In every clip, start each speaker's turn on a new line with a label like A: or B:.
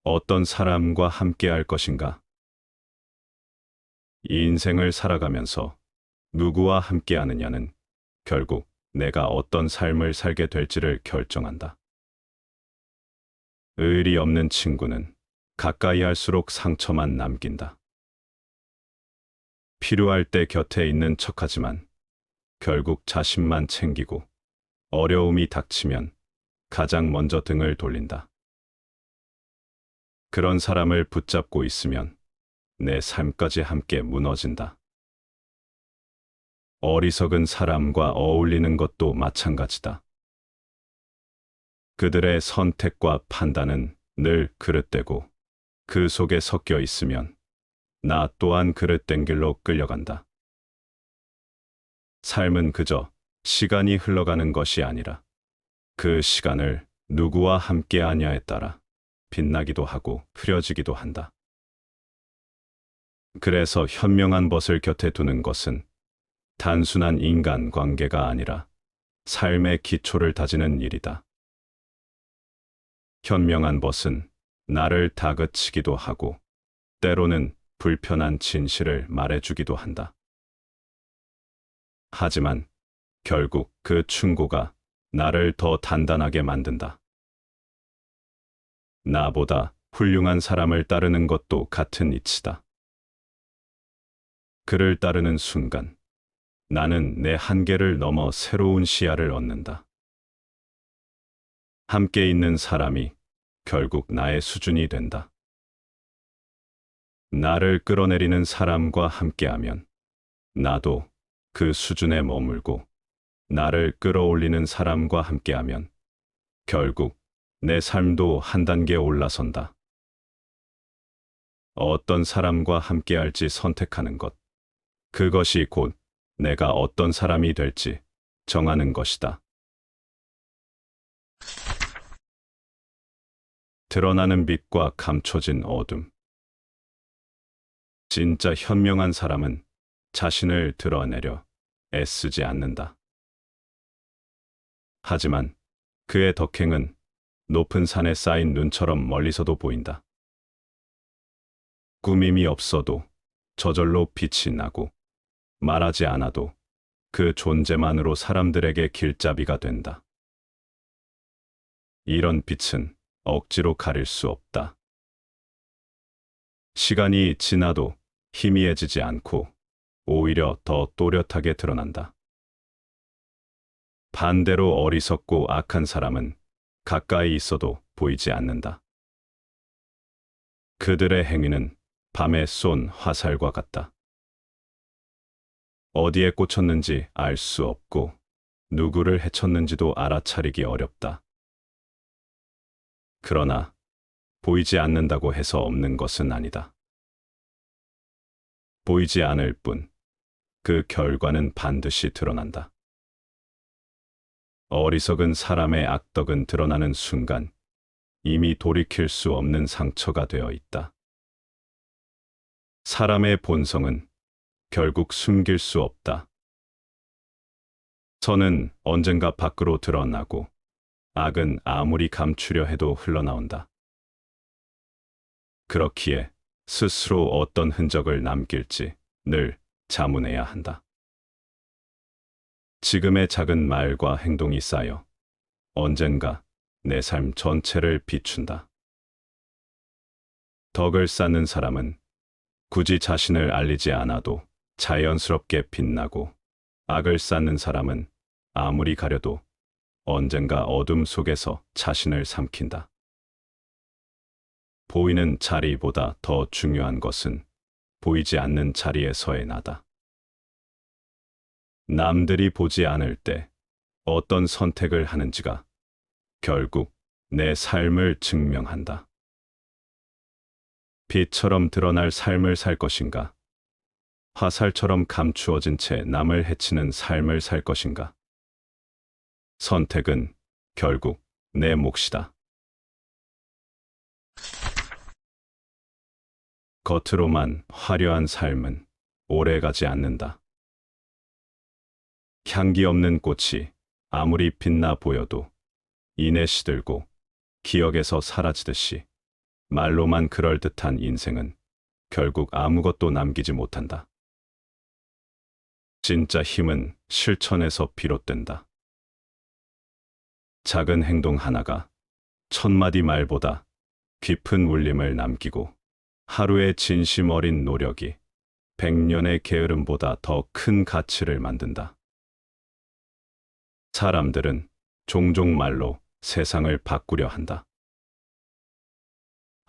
A: 어떤 사람과 함께할 것인가? 이 인생을 살아가면서 누구와 함께하느냐는 결국 내가 어떤 삶을 살게 될지를 결정한다. 의리 없는 친구는 가까이 할수록 상처만 남긴다. 필요할 때 곁에 있는 척하지만 결국 자신만 챙기고 어려움이 닥치면 가장 먼저 등을 돌린다. 그런 사람을 붙잡고 있으면 내 삶까지 함께 무너진다. 어리석은 사람과 어울리는 것도 마찬가지다. 그들의 선택과 판단은 늘 그릇되고 그 속에 섞여 있으면 나 또한 그릇된 길로 끌려간다. 삶은 그저 시간이 흘러가는 것이 아니라 그 시간을 누구와 함께 하냐에 따라 빛나기도 하고 흐려지기도 한다. 그래서 현명한 벗을 곁에 두는 것은 단순한 인간 관계가 아니라 삶의 기초를 다지는 일이다. 현명한 벗은 나를 다그치기도 하고 때로는 불편한 진실을 말해주기도 한다. 하지만 결국 그 충고가 나를 더 단단하게 만든다. 나보다 훌륭한 사람을 따르는 것도 같은 이치다. 그를 따르는 순간 나는 내 한계를 넘어 새로운 시야를 얻는다. 함께 있는 사람이 결국 나의 수준이 된다. 나를 끌어내리는 사람과 함께하면 나도 그 수준에 머물고 나를 끌어올리는 사람과 함께하면 결국 내 삶도 한 단계 올라선다. 어떤 사람과 함께할지 선택하는 것, 그것이 곧 내가 어떤 사람이 될지 정하는 것이다. 드러나는 빛과 감춰진 어둠. 진짜 현명한 사람은 자신을 드러내려 애쓰지 않는다. 하지만 그의 덕행은 높은 산에 쌓인 눈처럼 멀리서도 보인다. 꾸밈이 없어도 저절로 빛이 나고 말하지 않아도 그 존재만으로 사람들에게 길잡이가 된다. 이런 빛은 억지로 가릴 수 없다. 시간이 지나도 희미해지지 않고 오히려 더 또렷하게 드러난다. 반대로 어리석고 악한 사람은 가까이 있어도 보이지 않는다. 그들의 행위는 밤에 쏜 화살과 같다. 어디에 꽂혔는지 알 수 없고 누구를 해쳤는지도 알아차리기 어렵다. 그러나 보이지 않는다고 해서 없는 것은 아니다. 보이지 않을 뿐 그 결과는 반드시 드러난다. 어리석은 사람의 악덕은 드러나는 순간 이미 돌이킬 수 없는 상처가 되어 있다. 사람의 본성은 결국 숨길 수 없다. 선은 언젠가 밖으로 드러나고 악은 아무리 감추려 해도 흘러나온다. 그렇기에 스스로 어떤 흔적을 남길지 늘 자문해야 한다. 지금의 작은 말과 행동이 쌓여 언젠가 내 삶 전체를 비춘다. 덕을 쌓는 사람은 굳이 자신을 알리지 않아도 자연스럽게 빛나고 악을 쌓는 사람은 아무리 가려도 언젠가 어둠 속에서 자신을 삼킨다. 보이는 자리보다 더 중요한 것은 보이지 않는 자리에서의 나다. 남들이 보지 않을 때 어떤 선택을 하는지가 결국 내 삶을 증명한다. 빛처럼 드러날 삶을 살 것인가? 화살처럼 감추어진 채 남을 해치는 삶을 살 것인가? 선택은 결국 내 몫이다. 겉으로만 화려한 삶은 오래가지 않는다. 향기 없는 꽃이 아무리 빛나 보여도 이내 시들고 기억에서 사라지듯이 말로만 그럴듯한 인생은 결국 아무것도 남기지 못한다. 진짜 힘은 실천에서 비롯된다. 작은 행동 하나가 천마디 말보다 깊은 울림을 남기고 하루의 진심 어린 노력이 100년의 게으름보다 더 큰 가치를 만든다. 사람들은 종종 말로 세상을 바꾸려 한다.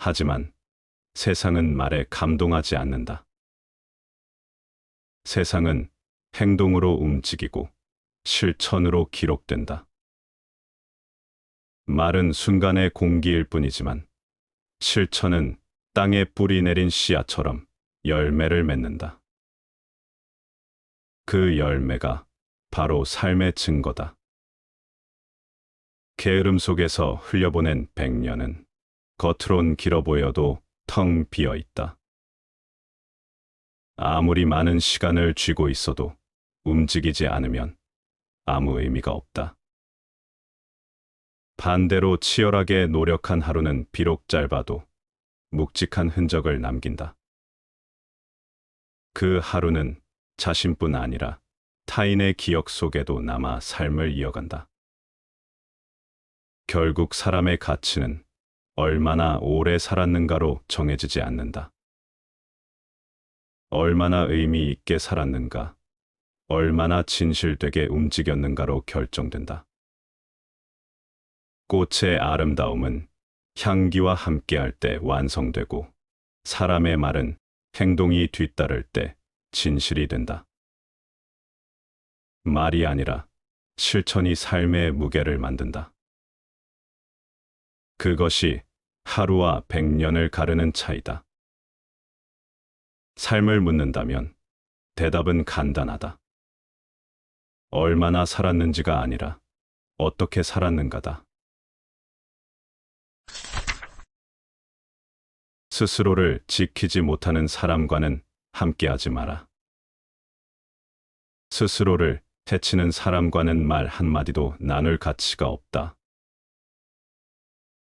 A: 하지만 세상은 말에 감동하지 않는다. 세상은 행동으로 움직이고 실천으로 기록된다. 말은 순간의 공기일 뿐이지만 실천은 땅에 뿌리 내린 씨앗처럼 열매를 맺는다. 그 열매가 바로 삶의 증거다. 게으름 속에서 흘려보낸 100년은 겉으론 길어 보여도 텅 비어 있다. 아무리 많은 시간을 쥐고 있어도 움직이지 않으면 아무 의미가 없다. 반대로 치열하게 노력한 하루는 비록 짧아도 묵직한 흔적을 남긴다. 그 하루는 자신뿐 아니라 타인의 기억 속에도 남아 삶을 이어간다. 결국 사람의 가치는 얼마나 오래 살았는가로 정해지지 않는다. 얼마나 의미 있게 살았는가, 얼마나 진실되게 움직였는가로 결정된다. 꽃의 아름다움은 향기와 함께할 때 완성되고, 사람의 말은 행동이 뒤따를 때 진실이 된다. 말이 아니라 실천이 삶의 무게를 만든다. 그것이 하루와 100년을 가르는 차이다. 삶을 묻는다면 대답은 간단하다. 얼마나 살았는지가 아니라 어떻게 살았는가다. 스스로를 지키지 못하는 사람과는 함께하지 마라. 스스로를 해치는 사람과는 말 한마디도 나눌 가치가 없다.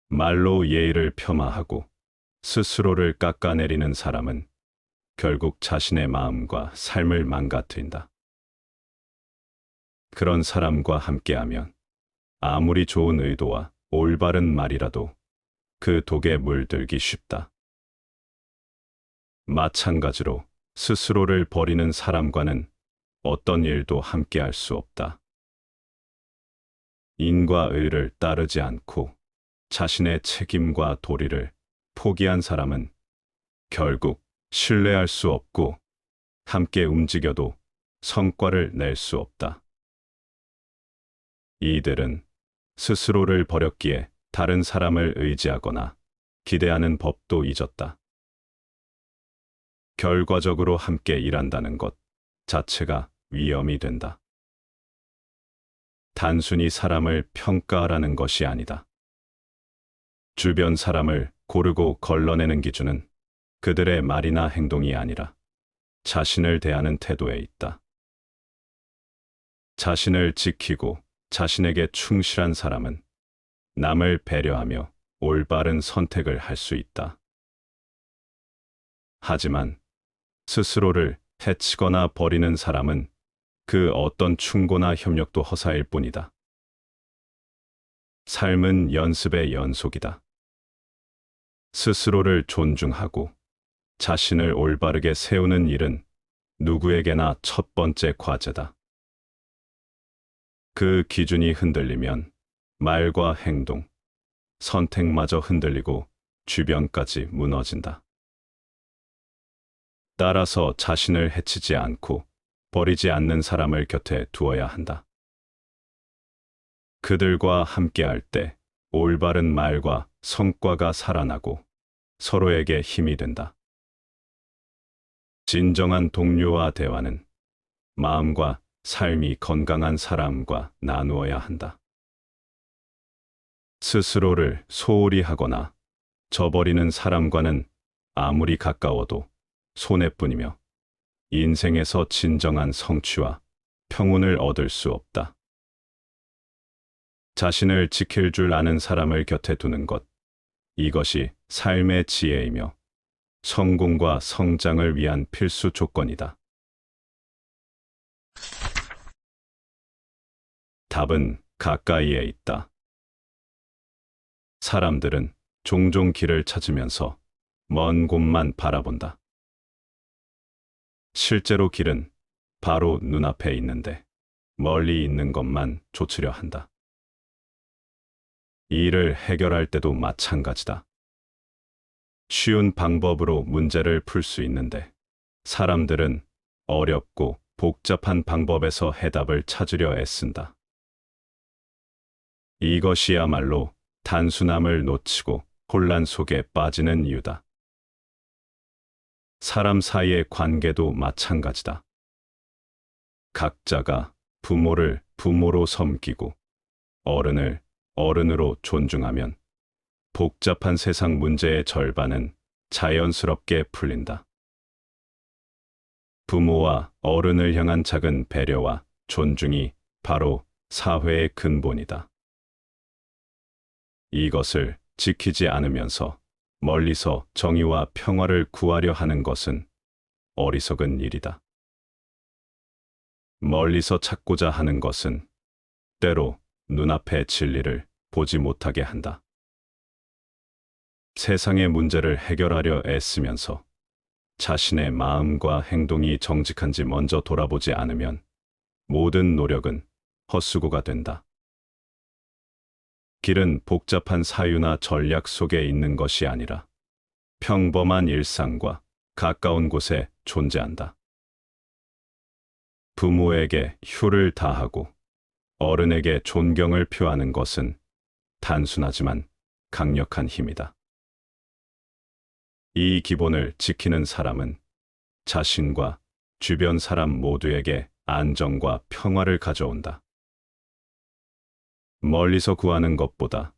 A: 말로 예의를 폄하하고 스스로를 깎아내리는 사람은 결국 자신의 마음과 삶을 망가뜨린다. 그런 사람과 함께하면 아무리 좋은 의도와 올바른 말이라도 그 독에 물들기 쉽다. 마찬가지로 스스로를 버리는 사람과는 어떤 일도 함께할 수 없다. 인과 의를 따르지 않고 자신의 책임과 도리를 포기한 사람은 결국 신뢰할 수 없고 함께 움직여도 성과를 낼 수 없다. 이들은 스스로를 버렸기에 다른 사람을 의지하거나 기대하는 법도 잊었다. 결과적으로 함께 일한다는 것 자체가 위험이 된다. 단순히 사람을 평가하라는 것이 아니다. 주변 사람을 고르고 걸러내는 기준은 그들의 말이나 행동이 아니라 자신을 대하는 태도에 있다. 자신을 지키고 자신에게 충실한 사람은 남을 배려하며 올바른 선택을 할 수 있다. 하지만 스스로를 해치거나 버리는 사람은 그 어떤 충고나 협력도 허사일 뿐이다. 삶은 연습의 연속이다. 스스로를 존중하고 자신을 올바르게 세우는 일은 누구에게나 첫 번째 과제다. 그 기준이 흔들리면 말과 행동, 선택마저 흔들리고 주변까지 무너진다. 따라서 자신을 해치지 않고 버리지 않는 사람을 곁에 두어야 한다. 그들과 함께할 때 올바른 말과 성과가 살아나고 서로에게 힘이 된다. 진정한 동료와 대화는 마음과 삶이 건강한 사람과 나누어야 한다. 스스로를 소홀히 하거나 저버리는 사람과는 아무리 가까워도 손해뿐이며 인생에서 진정한 성취와 평온을 얻을 수 없다. 자신을 지킬 줄 아는 사람을 곁에 두는 것, 이것이 삶의 지혜이며 성공과 성장을 위한 필수 조건이다. 답은 가까이에 있다. 사람들은 종종 길을 찾으면서 먼 곳만 바라본다. 실제로 길은 바로 눈앞에 있는데 멀리 있는 것만 좇으려 한다. 이 일을 해결할 때도 마찬가지다. 쉬운 방법으로 문제를 풀 수 있는데 사람들은 어렵고 복잡한 방법에서 해답을 찾으려 애쓴다. 이것이야말로 단순함을 놓치고 혼란 속에 빠지는 이유다. 사람 사이의 관계도 마찬가지다. 각자가 부모를 부모로 섬기고 어른을 어른으로 존중하면 복잡한 세상 문제의 절반은 자연스럽게 풀린다. 부모와 어른을 향한 작은 배려와 존중이 바로 사회의 근본이다. 이것을 지키지 않으면서 멀리서 정의와 평화를 구하려 하는 것은 어리석은 일이다. 멀리서 찾고자 하는 것은 때로 눈앞의 진리를 보지 못하게 한다. 세상의 문제를 해결하려 애쓰면서 자신의 마음과 행동이 정직한지 먼저 돌아보지 않으면 모든 노력은 헛수고가 된다. 길은 복잡한 사유나 전략 속에 있는 것이 아니라 평범한 일상과 가까운 곳에 존재한다. 부모에게 효를 다하고 어른에게 존경을 표하는 것은 단순하지만 강력한 힘이다. 이 기본을 지키는 사람은 자신과 주변 사람 모두에게 안정과 평화를 가져온다. 멀리서 구하는 것보다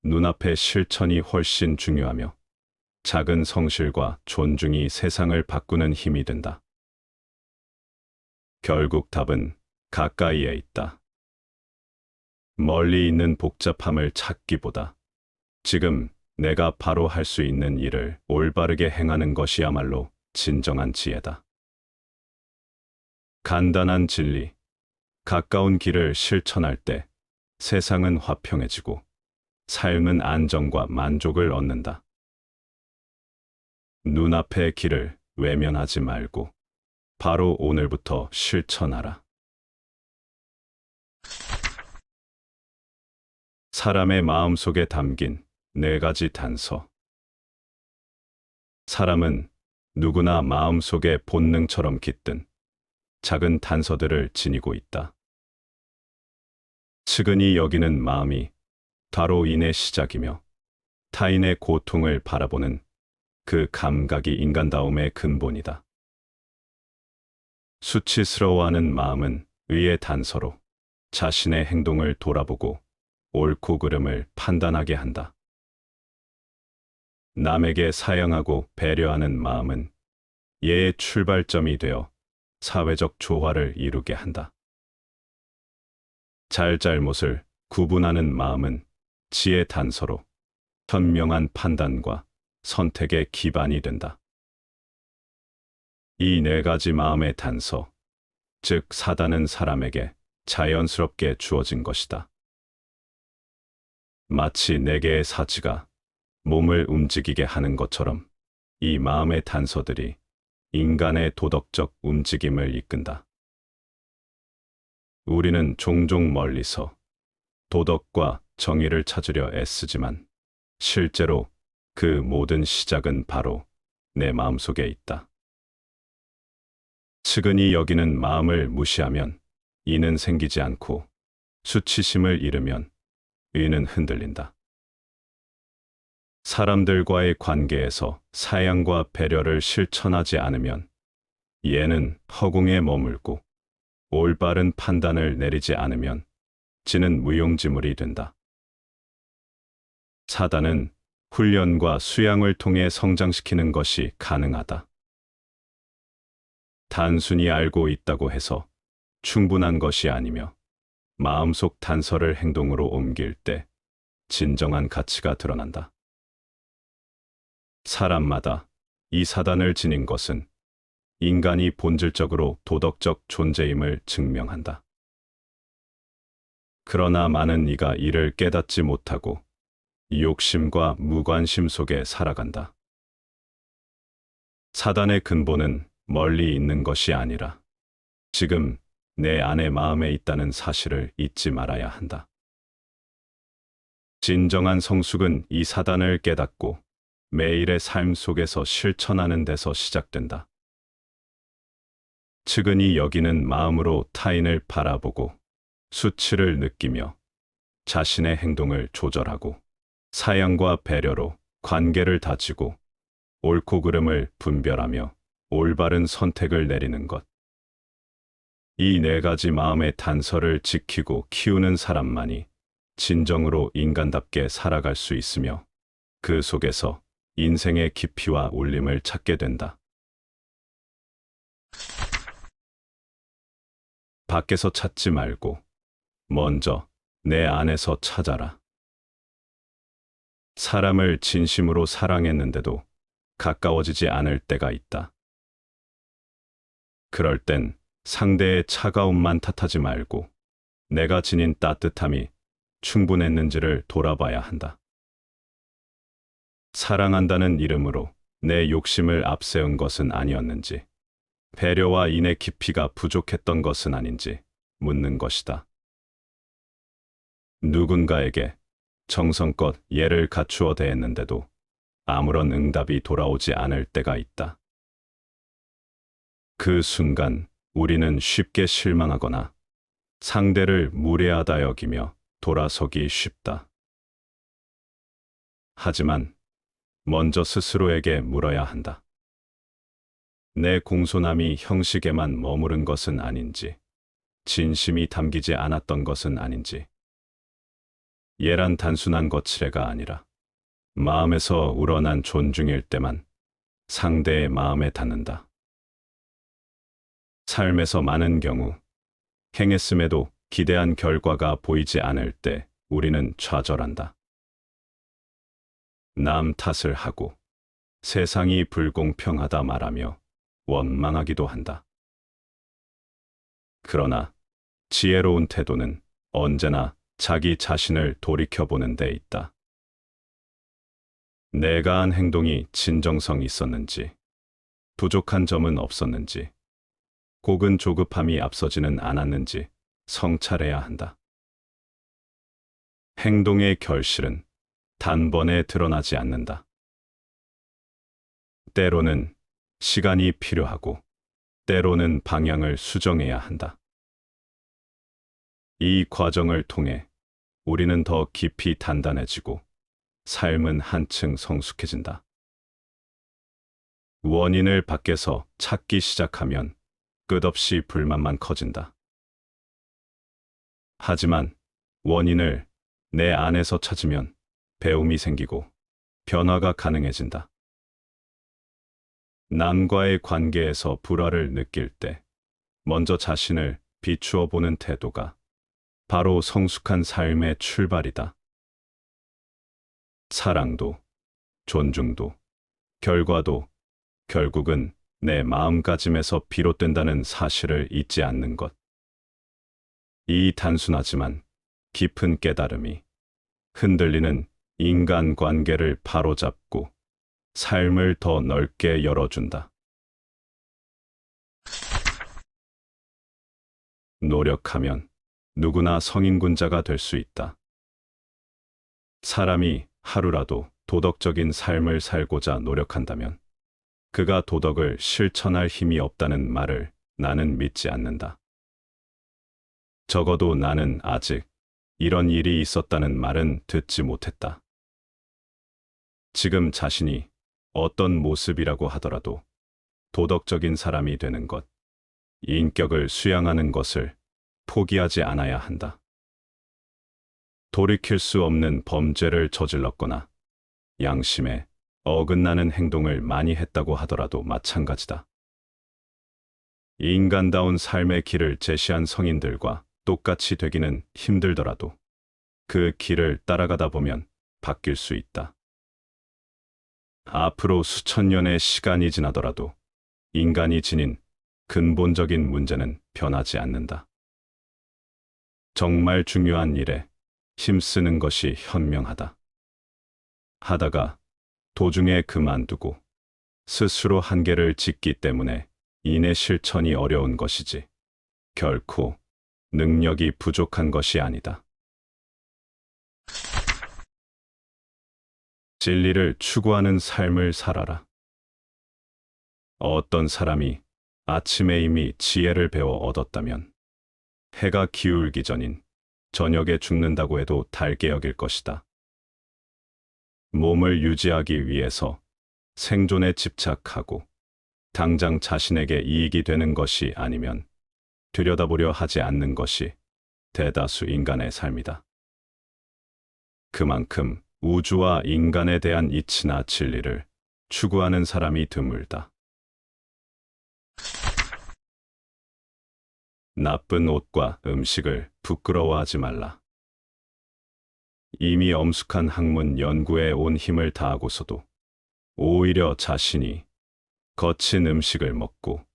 A: 눈앞의 실천이 훨씬 중요하며 작은 성실과 존중이 세상을 바꾸는 힘이 된다. 결국 답은 가까이에 있다. 멀리 있는 복잡함을 찾기보다 지금 내가 바로 할 수 있는 일을 올바르게 행하는 것이야말로 진정한 지혜다. 간단한 진리, 가까운 길을 실천할 때 세상은 화평해지고 삶은 안정과 만족을 얻는다. 눈앞의 길을 외면하지 말고 바로 오늘부터 실천하라. 사람의 마음속에 담긴 4가지 단서. 사람은 누구나 마음속에 본능처럼 깃든 작은 단서들을 지니고 있다. 측은히 여기는 마음이 바로 인의 시작이며 타인의 고통을 바라보는 그 감각이 인간다움의 근본이다. 수치스러워하는 마음은 의의 단서로 자신의 행동을 돌아보고 옳고 그름을 판단하게 한다. 남에게 사양하고 배려하는 마음은 예의 출발점이 되어 사회적 조화를 이루게 한다. 잘잘못을 구분하는 마음은 지혜 단서로 현명한 판단과 선택의 기반이 된다. 이 4가지 마음의 단서, 즉 사단은 사람에게 자연스럽게 주어진 것이다. 마치 4개의 사지가 몸을 움직이게 하는 것처럼 이 마음의 단서들이 인간의 도덕적 움직임을 이끈다. 우리는 종종 멀리서 도덕과 정의를 찾으려 애쓰지만 실제로 그 모든 시작은 바로 내 마음속에 있다. 측은히 여기는 마음을 무시하면 이는 생기지 않고 수치심을 잃으면 의는 흔들린다. 사람들과의 관계에서 사양과 배려를 실천하지 않으면 예는 허공에 머물고 올바른 판단을 내리지 않으면 지는 무용지물이 된다. 사단은 훈련과 수양을 통해 성장시키는 것이 가능하다. 단순히 알고 있다고 해서 충분한 것이 아니며 마음속 단서를 행동으로 옮길 때 진정한 가치가 드러난다. 사람마다 이 사단을 지닌 것은 인간이 본질적으로 도덕적 존재임을 증명한다. 그러나 많은 이가 이를 깨닫지 못하고 욕심과 무관심 속에 살아간다. 사단의 근본은 멀리 있는 것이 아니라 지금 내 안의 마음에 있다는 사실을 잊지 말아야 한다. 진정한 성숙은 이 사단을 깨닫고 매일의 삶 속에서 실천하는 데서 시작된다. 측은히 여기는 마음으로 타인을 바라보고 수치를 느끼며 자신의 행동을 조절하고 사양과 배려로 관계를 다지고 옳고 그름을 분별하며 올바른 선택을 내리는 것. 이 네 가지 마음의 단서를 지키고 키우는 사람만이 진정으로 인간답게 살아갈 수 있으며 그 속에서 인생의 깊이와 울림을 찾게 된다. 밖에서 찾지 말고 먼저 내 안에서 찾아라. 사람을 진심으로 사랑했는데도 가까워지지 않을 때가 있다. 그럴 땐 상대의 차가움만 탓하지 말고 내가 지닌 따뜻함이 충분했는지를 돌아봐야 한다. 사랑한다는 이름으로 내 욕심을 앞세운 것은 아니었는지, 배려와 인의 깊이가 부족했던 것은 아닌지 묻는 것이다. 누군가에게 정성껏 예를 갖추어 대했는데도 아무런 응답이 돌아오지 않을 때가 있다. 그 순간 우리는 쉽게 실망하거나 상대를 무례하다 여기며 돌아서기 쉽다. 하지만 먼저 스스로에게 물어야 한다. 내 공손함이 형식에만 머무른 것은 아닌지, 진심이 담기지 않았던 것은 아닌지. 예란 단순한 거칠애가 아니라 마음에서 우러난 존중일 때만 상대의 마음에 닿는다. 삶에서 많은 경우 행했음에도 기대한 결과가 보이지 않을 때 우리는 좌절한다. 남 탓을 하고 세상이 불공평하다 말하며 원망하기도 한다. 그러나 지혜로운 태도는 언제나 자기 자신을 돌이켜보는 데 있다. 내가 한 행동이 진정성 있었는지, 부족한 점은 없었는지, 혹은 조급함이 앞서지는 않았는지 성찰해야 한다. 행동의 결실은 단번에 드러나지 않는다. 때로는 시간이 필요하고, 때로는 방향을 수정해야 한다. 이 과정을 통해 우리는 더 깊이 단단해지고 삶은 한층 성숙해진다. 원인을 밖에서 찾기 시작하면 끝없이 불만만 커진다. 하지만 원인을 내 안에서 찾으면 배움이 생기고 변화가 가능해진다. 남과의 관계에서 불화를 느낄 때 먼저 자신을 비추어 보는 태도가 바로 성숙한 삶의 출발이다. 사랑도, 존중도, 결과도 결국은 내 마음가짐에서 비롯된다는 사실을 잊지 않는 것. 이 단순하지만 깊은 깨달음이 흔들리는 인간관계를 바로잡고 삶을 더 넓게 열어준다. 노력하면 누구나 성인군자가 될 수 있다. 사람이 하루라도 도덕적인 삶을 살고자 노력한다면 그가 도덕을 실천할 힘이 없다는 말을 나는 믿지 않는다. 적어도 나는 아직 이런 일이 있었다는 말은 듣지 못했다. 지금 자신이 어떤 모습이라고 하더라도 도덕적인 사람이 되는 것, 인격을 수양하는 것을 포기하지 않아야 한다. 돌이킬 수 없는 범죄를 저질렀거나 양심에 어긋나는 행동을 많이 했다고 하더라도 마찬가지다. 인간다운 삶의 길을 제시한 성인들과 똑같이 되기는 힘들더라도 그 길을 따라가다 보면 바뀔 수 있다. 앞으로 수천 년의 시간이 지나더라도 인간이 지닌 근본적인 문제는 변하지 않는다. 정말 중요한 일에 힘쓰는 것이 현명하다. 하다가 도중에 그만두고 스스로 한계를 짓기 때문에 인의 실천이 어려운 것이지 결코 능력이 부족한 것이 아니다. 진리를 추구하는 삶을 살아라. 어떤 사람이 아침에 이미 지혜를 배워 얻었다면 해가 기울기 전인 저녁에 죽는다고 해도 달게 여길 것이다. 몸을 유지하기 위해서 생존에 집착하고 당장 자신에게 이익이 되는 것이 아니면 들여다보려 하지 않는 것이 대다수 인간의 삶이다. 그만큼 우주와 인간에 대한 이치나 진리를 추구하는 사람이 드물다. 나쁜 옷과 음식을 부끄러워하지 말라. 이미 엄숙한 학문 연구에 온 힘을 다하고서도 오히려 자신이 거친 음식을 먹고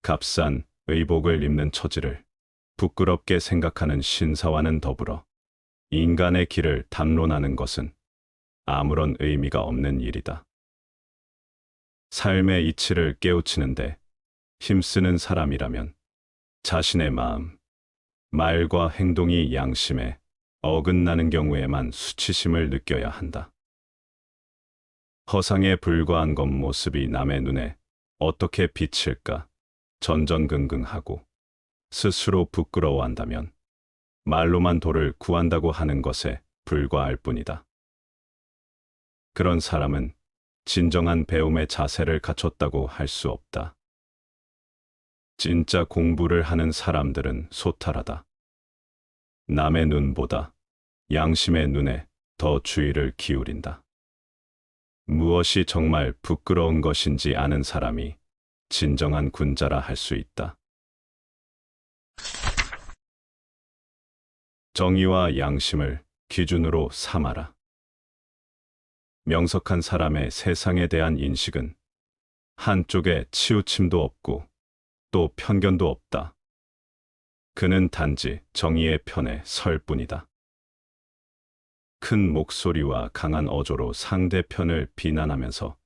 A: 값싼 의복을 입는 처지를 부끄럽게 생각하는 신사와는 더불어 인간의 길을 담론하는 것은 아무런 의미가 없는 일이다. 삶의 이치를 깨우치는데 힘쓰는 사람이라면 자신의 마음, 말과 행동이 양심에 어긋나는 경우에만 수치심을 느껴야 한다. 허상에 불과한 겉모습이 남의 눈에 어떻게 비칠까 전전긍긍하고 스스로 부끄러워한다면 말로만 도를 구한다고 하는 것에 불과할 뿐이다. 그런 사람은 진정한 배움의 자세를 갖췄다고 할 수 없다. 진짜 공부를 하는 사람들은 소탈하다. 남의 눈보다 양심의 눈에 더 주의를 기울인다. 무엇이 정말 부끄러운 것인지 아는 사람이 진정한 군자라 할 수 있다. 정의와 양심을 기준으로 삼아라. 명석한 사람의 세상에 대한 인식은 한쪽에 치우침도 없고 또 편견도 없다. 그는 단지 정의의 편에 설 뿐이다. 큰 목소리와 강한 어조로 상대편을 비난하면서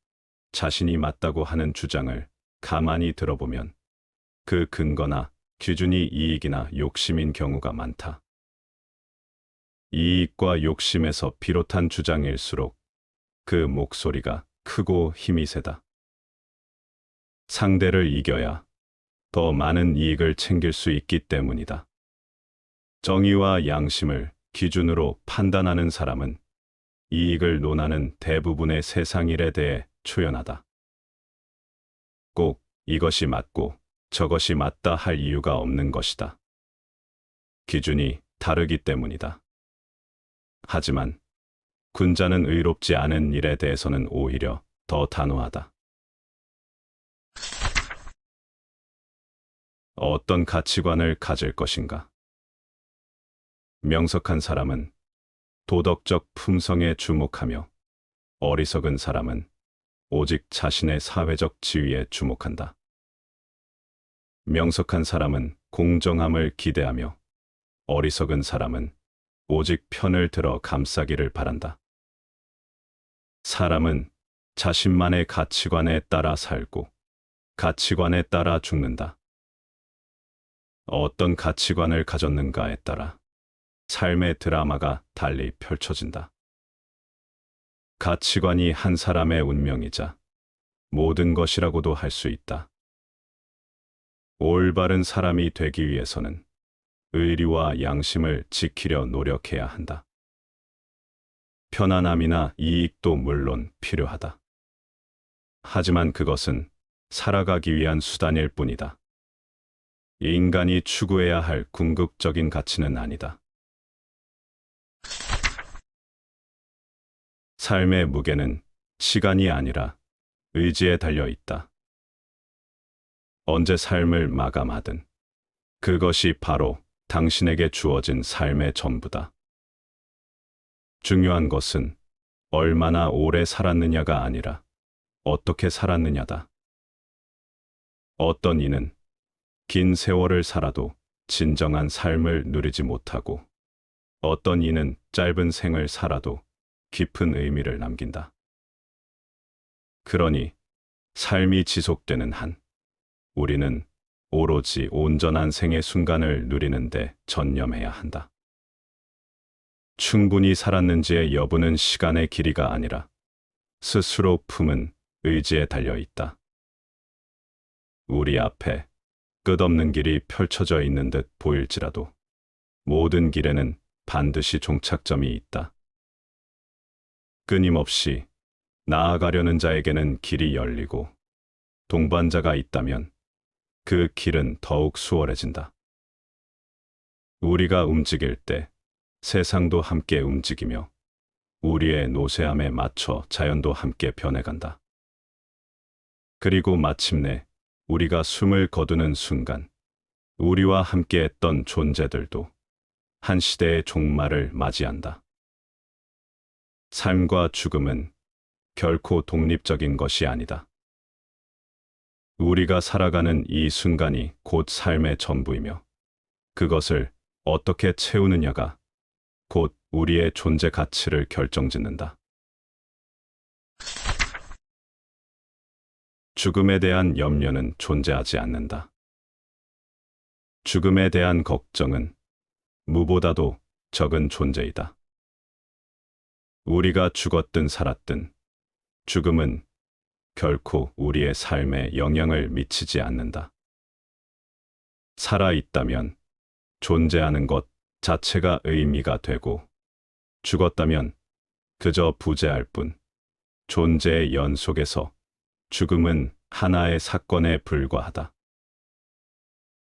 A: 자신이 맞다고 하는 주장을 가만히 들어보면 그 근거나 기준이 이익이나 욕심인 경우가 많다. 이익과 욕심에서 비롯한 주장일수록 그 목소리가 크고 힘이 세다. 상대를 이겨야 더 많은 이익을 챙길 수 있기 때문이다. 정의와 양심을 기준으로 판단하는 사람은 이익을 논하는 대부분의 세상 일에 대해 초연하다. 꼭 이것이 맞고 저것이 맞다 할 이유가 없는 것이다. 기준이 다르기 때문이다. 하지만 군자는 의롭지 않은 일에 대해서는 오히려 더 단호하다. 어떤 가치관을 가질 것인가? 명석한 사람은 도덕적 품성에 주목하며 어리석은 사람은 오직 자신의 사회적 지위에 주목한다. 명석한 사람은 공정함을 기대하며 어리석은 사람은 오직 편을 들어 감싸기를 바란다. 사람은 자신만의 가치관에 따라 살고 가치관에 따라 죽는다. 어떤 가치관을 가졌는가에 따라 삶의 드라마가 달리 펼쳐진다. 가치관이 한 사람의 운명이자 모든 것이라고도 할 수 있다. 올바른 사람이 되기 위해서는 의리와 양심을 지키려 노력해야 한다. 편안함이나 이익도 물론 필요하다. 하지만 그것은 살아가기 위한 수단일 뿐이다. 인간이 추구해야 할 궁극적인 가치는 아니다. 삶의 무게는 시간이 아니라 의지에 달려 있다. 언제 삶을 마감하든 그것이 바로 당신에게 주어진 삶의 전부다. 중요한 것은 얼마나 오래 살았느냐가 아니라 어떻게 살았느냐다. 어떤 이는 긴 세월을 살아도 진정한 삶을 누리지 못하고, 어떤 이는 짧은 생을 살아도 깊은 의미를 남긴다. 그러니 삶이 지속되는 한 우리는 오로지 온전한 생의 순간을 누리는데 전념해야 한다. 충분히 살았는지의 여부는 시간의 길이가 아니라 스스로 품은 의지에 달려 있다. 우리 앞에 끝없는 길이 펼쳐져 있는 듯 보일지라도 모든 길에는 반드시 종착점이 있다. 끊임없이 나아가려는 자에게는 길이 열리고, 동반자가 있다면 그 길은 더욱 수월해진다. 우리가 움직일 때 세상도 함께 움직이며, 우리의 노쇠함에 맞춰 자연도 함께 변해간다. 그리고 마침내 우리가 숨을 거두는 순간, 우리와 함께 했던 존재들도 한 시대의 종말을 맞이한다. 삶과 죽음은 결코 독립적인 것이 아니다. 우리가 살아가는 이 순간이 곧 삶의 전부이며, 그것을 어떻게 채우느냐가 곧 우리의 존재 가치를 결정짓는다. 죽음에 대한 염려는 존재하지 않는다. 죽음에 대한 걱정은 무보다도 적은 존재이다. 우리가 죽었든 살았든 죽음은 결코 우리의 삶에 영향을 미치지 않는다. 살아있다면 존재하는 것 자체가 의미가 되고, 죽었다면 그저 부재할 뿐, 존재의 연속에서 죽음은 하나의 사건에 불과하다.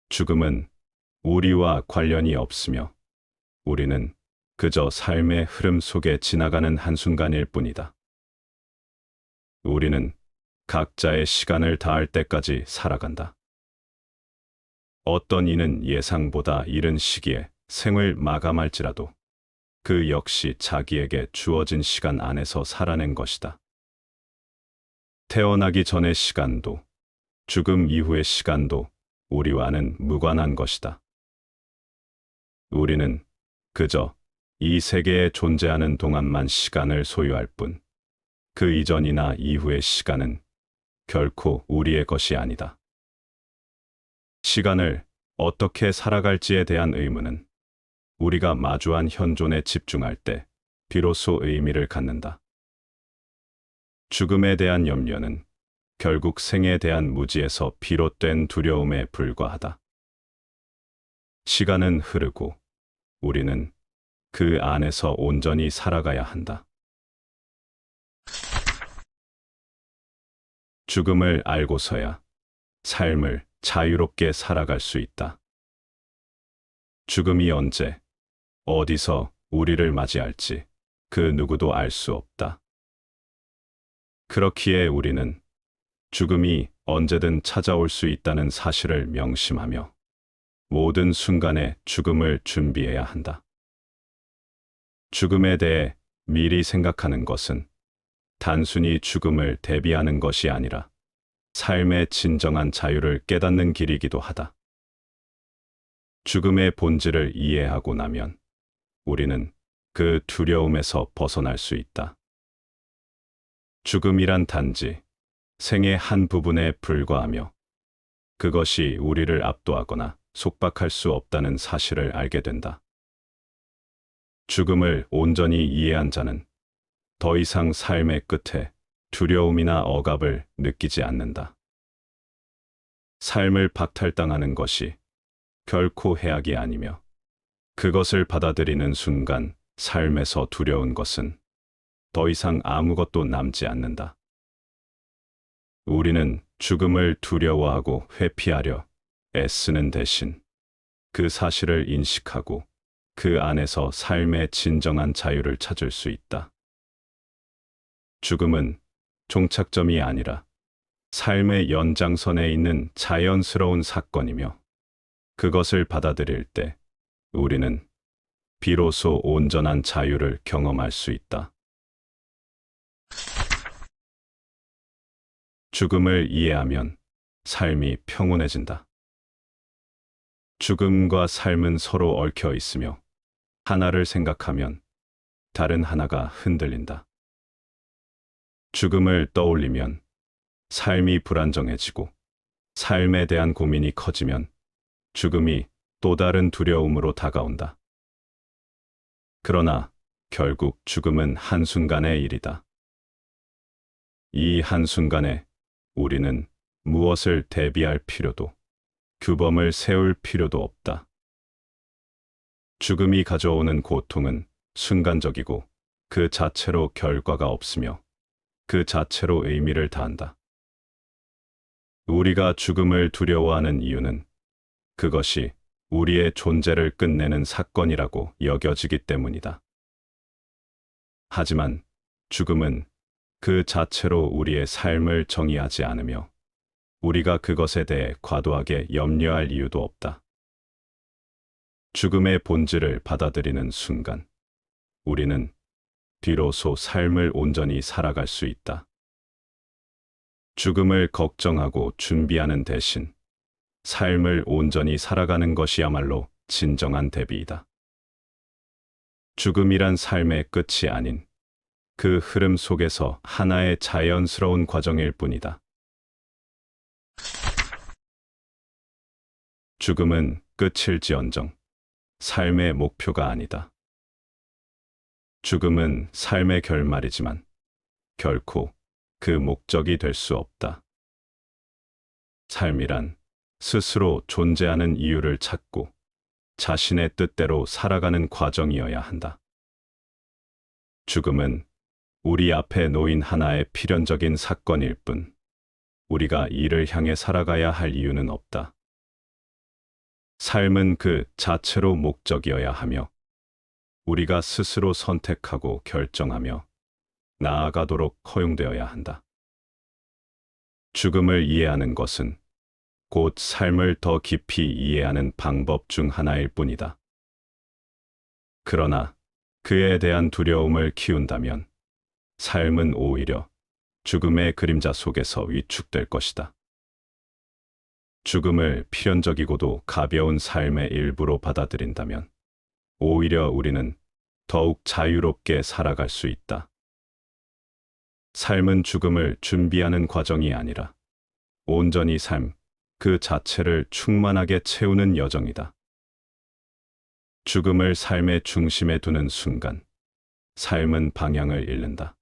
A: 죽음은 우리와 관련이 없으며, 우리는 그저 삶의 흐름 속에 지나가는 한순간일 뿐이다. 우리는 각자의 시간을 다할 때까지 살아간다. 어떤 이는 예상보다 이른 시기에 생을 마감할지라도 그 역시 자기에게 주어진 시간 안에서 살아낸 것이다. 태어나기 전의 시간도 죽음 이후의 시간도 우리와는 무관한 것이다. 우리는 그저 이 세계에 존재하는 동안만 시간을 소유할 뿐, 그 이전이나 이후의 시간은 결코 우리의 것이 아니다. 시간을 어떻게 살아갈지에 대한 의문은 우리가 마주한 현존에 집중할 때 비로소 의미를 갖는다. 죽음에 대한 염려는 결국 생에 대한 무지에서 비롯된 두려움에 불과하다. 시간은 흐르고 우리는 그 안에서 온전히 살아가야 한다. 죽음을 알고서야 삶을 자유롭게 살아갈 수 있다. 죽음이 언제, 어디서 우리를 맞이할지 그 누구도 알 수 없다. 그렇기에 우리는 죽음이 언제든 찾아올 수 있다는 사실을 명심하며 모든 순간에 죽음을 준비해야 한다. 죽음에 대해 미리 생각하는 것은 단순히 죽음을 대비하는 것이 아니라 삶의 진정한 자유를 깨닫는 길이기도 하다. 죽음의 본질을 이해하고 나면 우리는 그 두려움에서 벗어날 수 있다. 죽음이란 단지 생의 한 부분에 불과하며, 그것이 우리를 압도하거나 속박할 수 없다는 사실을 알게 된다. 죽음을 온전히 이해한 자는 더 이상 삶의 끝에 두려움이나 억압을 느끼지 않는다. 삶을 박탈당하는 것이 결코 해악이 아니며, 그것을 받아들이는 순간 삶에서 두려운 것은 더 이상 아무것도 남지 않는다. 우리는 죽음을 두려워하고 회피하려 애쓰는 대신 그 사실을 인식하고 그 안에서 삶의 진정한 자유를 찾을 수 있다. 죽음은 종착점이 아니라 삶의 연장선에 있는 자연스러운 사건이며, 그것을 받아들일 때 우리는 비로소 온전한 자유를 경험할 수 있다. 죽음을 이해하면 삶이 평온해진다. 죽음과 삶은 서로 얽혀 있으며 하나를 생각하면 다른 하나가 흔들린다. 죽음을 떠올리면 삶이 불안정해지고 삶에 대한 고민이 커지면 죽음이 또 다른 두려움으로 다가온다. 그러나 결국 죽음은 한순간의 일이다. 이 한순간에 우리는 무엇을 대비할 필요도, 규범을 세울 필요도 없다. 죽음이 가져오는 고통은 순간적이고 그 자체로 결과가 없으며 그 자체로 의미를 다한다. 우리가 죽음을 두려워하는 이유는 그것이 우리의 존재를 끝내는 사건이라고 여겨지기 때문이다. 하지만 죽음은 그 자체로 우리의 삶을 정의하지 않으며 우리가 그것에 대해 과도하게 염려할 이유도 없다. 죽음의 본질을 받아들이는 순간, 우리는 비로소 삶을 온전히 살아갈 수 있다. 죽음을 걱정하고 준비하는 대신 삶을 온전히 살아가는 것이야말로 진정한 대비이다. 죽음이란 삶의 끝이 아닌 그 흐름 속에서 하나의 자연스러운 과정일 뿐이다. 죽음은 끝일지언정 삶의 목표가 아니다. 죽음은 삶의 결말이지만 결코 그 목적이 될 수 없다. 삶이란 스스로 존재하는 이유를 찾고 자신의 뜻대로 살아가는 과정이어야 한다. 죽음은 우리 앞에 놓인 하나의 필연적인 사건일 뿐, 우리가 이를 향해 살아가야 할 이유는 없다. 삶은 그 자체로 목적이어야 하며, 우리가 스스로 선택하고 결정하며 나아가도록 허용되어야 한다. 죽음을 이해하는 것은 곧 삶을 더 깊이 이해하는 방법 중 하나일 뿐이다. 그러나 그에 대한 두려움을 키운다면 삶은 오히려 죽음의 그림자 속에서 위축될 것이다. 죽음을 필연적이고도 가벼운 삶의 일부로 받아들인다면 오히려 우리는 더욱 자유롭게 살아갈 수 있다. 삶은 죽음을 준비하는 과정이 아니라 온전히 삶 그 자체를 충만하게 채우는 여정이다. 죽음을 삶의 중심에 두는 순간 삶은 방향을 잃는다.